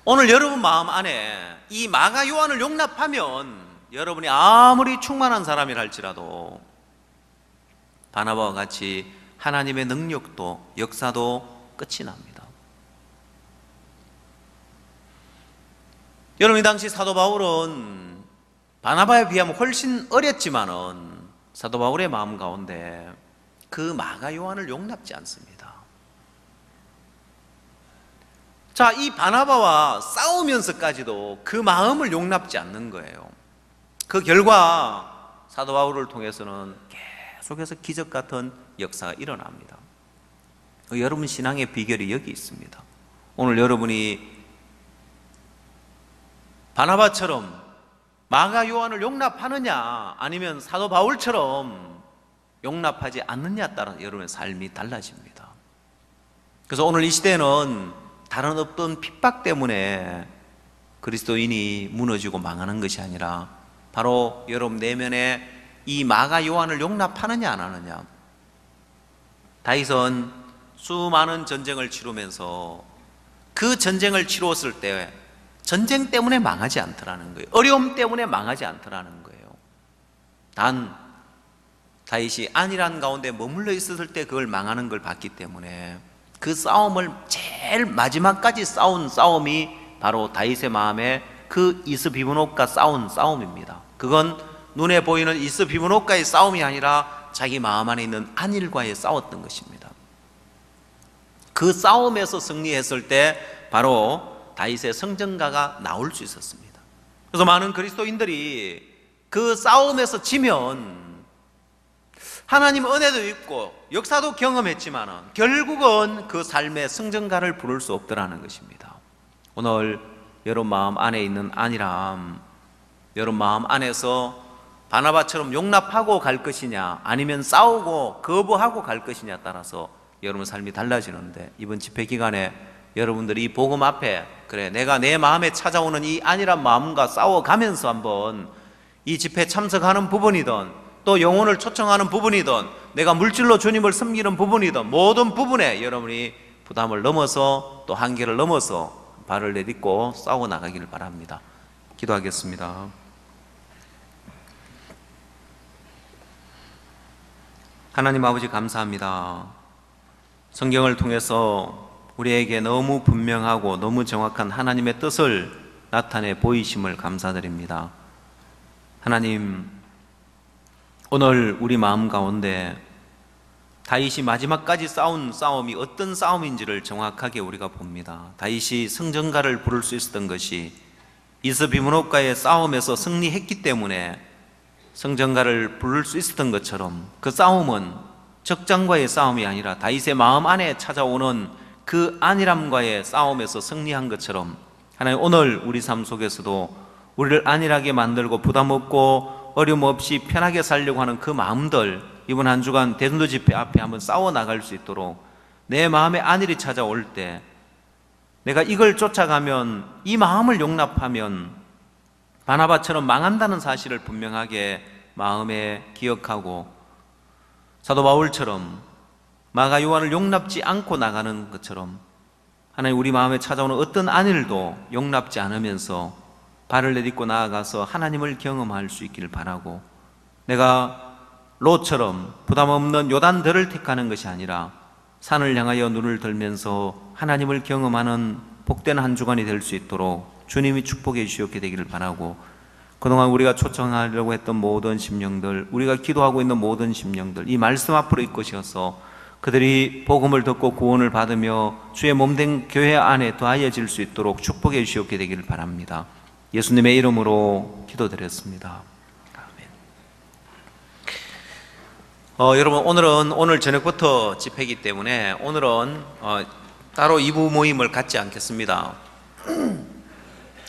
오늘 여러분 마음 안에 이 마가 요한을 용납하면 여러분이 아무리 충만한 사람이라 할지라도 바나바와 같이 하나님의 능력도 역사도 끝이 납니다. 여러분 이 당시 사도 바울은 바나바에 비하면 훨씬 어렸지만은 사도 바울의 마음 가운데 그 마가 요한을 용납지 않습니다. 자, 이 바나바와 싸우면서까지도 그 마음을 용납지 않는 거예요. 그 결과 사도 바울을 통해서는 계속해서 기적 같은 역사가 일어납니다. 여러분 신앙의 비결이 여기 있습니다. 오늘 여러분이 바나바처럼 마가 요한을 용납하느냐 아니면 사도 바울처럼 용납하지 않느냐에 따라 여러분의 삶이 달라집니다. 그래서 오늘 이 시대는 다른 어떤 핍박 때문에 그리스도인이 무너지고 망하는 것이 아니라 바로 여러분 내면에 이 마가 요한을 용납하느냐 안 하느냐. 다윗은 수많은 전쟁을 치르면서 그 전쟁을 치루었을 때 전쟁 때문에 망하지 않더라는 거예요. 어려움 때문에 망하지 않더라는 거예요. 단 다윗이 안이란 가운데 머물러 있었을 때 그걸 망하는 걸 봤기 때문에 그 싸움을 제일 마지막까지 싸운 싸움이 바로 다윗의 마음에 그 이스비브녹과 싸운 싸움입니다. 그건 눈에 보이는 이스비브녹과의 싸움이 아니라 자기 마음 안에 있는 안일과의 싸웠던 것입니다. 그 싸움에서 승리했을 때 바로 다윗의 성전가가 나올 수 있었습니다. 그래서 많은 그리스도인들이 그 싸움에서 지면 하나님 은혜도 있고 역사도 경험했지만 결국은 그 삶의 성전가를 부를 수 없더라는 것입니다. 오늘 여러분 마음 안에 있는 안이람, 여러분 마음 안에서 바나바처럼 용납하고 갈 것이냐 아니면 싸우고 거부하고 갈 것이냐에 따라서 여러분 삶이 달라지는데, 이번 집회 기간에 여러분들이 이 복음 앞에 그래 내가 내 마음에 찾아오는 이 안이란 마음과 싸워가면서 한번 이 집회 참석하는 부분이든 또 영혼을 초청하는 부분이든 내가 물질로 주님을 섬기는 부분이든 모든 부분에 여러분이 부담을 넘어서 또 한계를 넘어서 발을 내딛고 싸워 나가기를 바랍니다. 기도하겠습니다. 하나님 아버지 감사합니다. 성경을 통해서 우리에게 너무 분명하고 너무 정확한 하나님의 뜻을 나타내 보이심을 감사드립니다. 하나님, 오늘 우리 마음 가운데 다윗이 마지막까지 싸운 싸움이 어떤 싸움인지를 정확하게 우리가 봅니다. 다윗이 성전가를 부를 수 있었던 것이 이스비므녹과의 싸움에서 승리했기 때문에 성전가를 부를 수 있었던 것처럼 그 싸움은 적장과의 싸움이 아니라 다윗의 마음 안에 찾아오는 그 안일함과의 싸움에서 승리한 것처럼 하나님 오늘 우리 삶 속에서도 우리를 안일하게 만들고 부담 없고 어려움 없이 편하게 살려고 하는 그 마음들 이번 한 주간 대전도 집회 앞에 한번 싸워 나갈 수 있도록 내 마음에 안일이 찾아올 때 내가 이걸 쫓아가면, 이 마음을 용납하면 바나바처럼 망한다는 사실을 분명하게 마음에 기억하고, 사도 바울처럼 마가 요한을 용납지 않고 나가는 것처럼 하나님 우리 마음에 찾아오는 어떤 안일도 용납지 않으면서 발을 내딛고 나아가서 하나님을 경험할 수 있기를 바라고, 내가 롯처럼 부담 없는 요단들을 택하는 것이 아니라 산을 향하여 눈을 들면서 하나님을 경험하는 복된 한 주간이 될 수 있도록 주님이 축복해 주시옵게 되기를 바라고, 그동안 우리가 초청하려고 했던 모든 심령들, 우리가 기도하고 있는 모든 심령들, 이 말씀 앞으로 이끄셔서 그들이 복음을 듣고 구원을 받으며 주의 몸된 교회 안에 더하여질 수 있도록 축복해 주시옵게 되기를 바랍니다. 예수님의 이름으로 기도드렸습니다. 여러분, 오늘은 오늘 저녁부터 집회이기 때문에 오늘은 따로 2부 모임을 갖지 않겠습니다.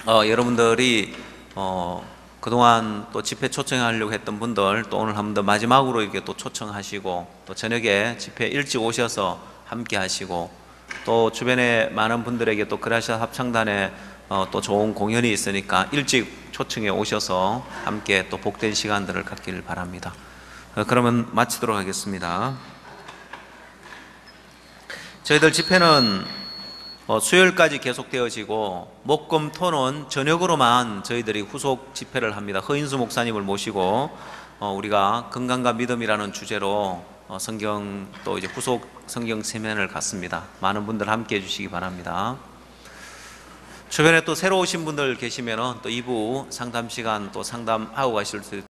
여러분들이 그동안 또 집회 초청하려고 했던 분들 또 오늘 한 번 더 마지막으로 이렇게 또 초청하시고, 또 저녁에 집회 일찍 오셔서 함께 하시고, 또 주변에 많은 분들에게 또 그라시아 합창단에 또 좋은 공연이 있으니까 일찍 초청해 오셔서 함께 또 복된 시간들을 갖기를 바랍니다. 그러면 마치도록 하겠습니다. 저희들 집회는 수요일까지 계속되어지고, 목금토는 저녁으로만 저희들이 후속 집회를 합니다. 허인수 목사님을 모시고 우리가 건강과 믿음이라는 주제로 성경 또 이제 후속 성경 세면을 갖습니다. 많은 분들 함께 해주시기 바랍니다. 주변에 또 새로 오신 분들 계시면은 또 2부 상담 시간 또 상담하고 가실 수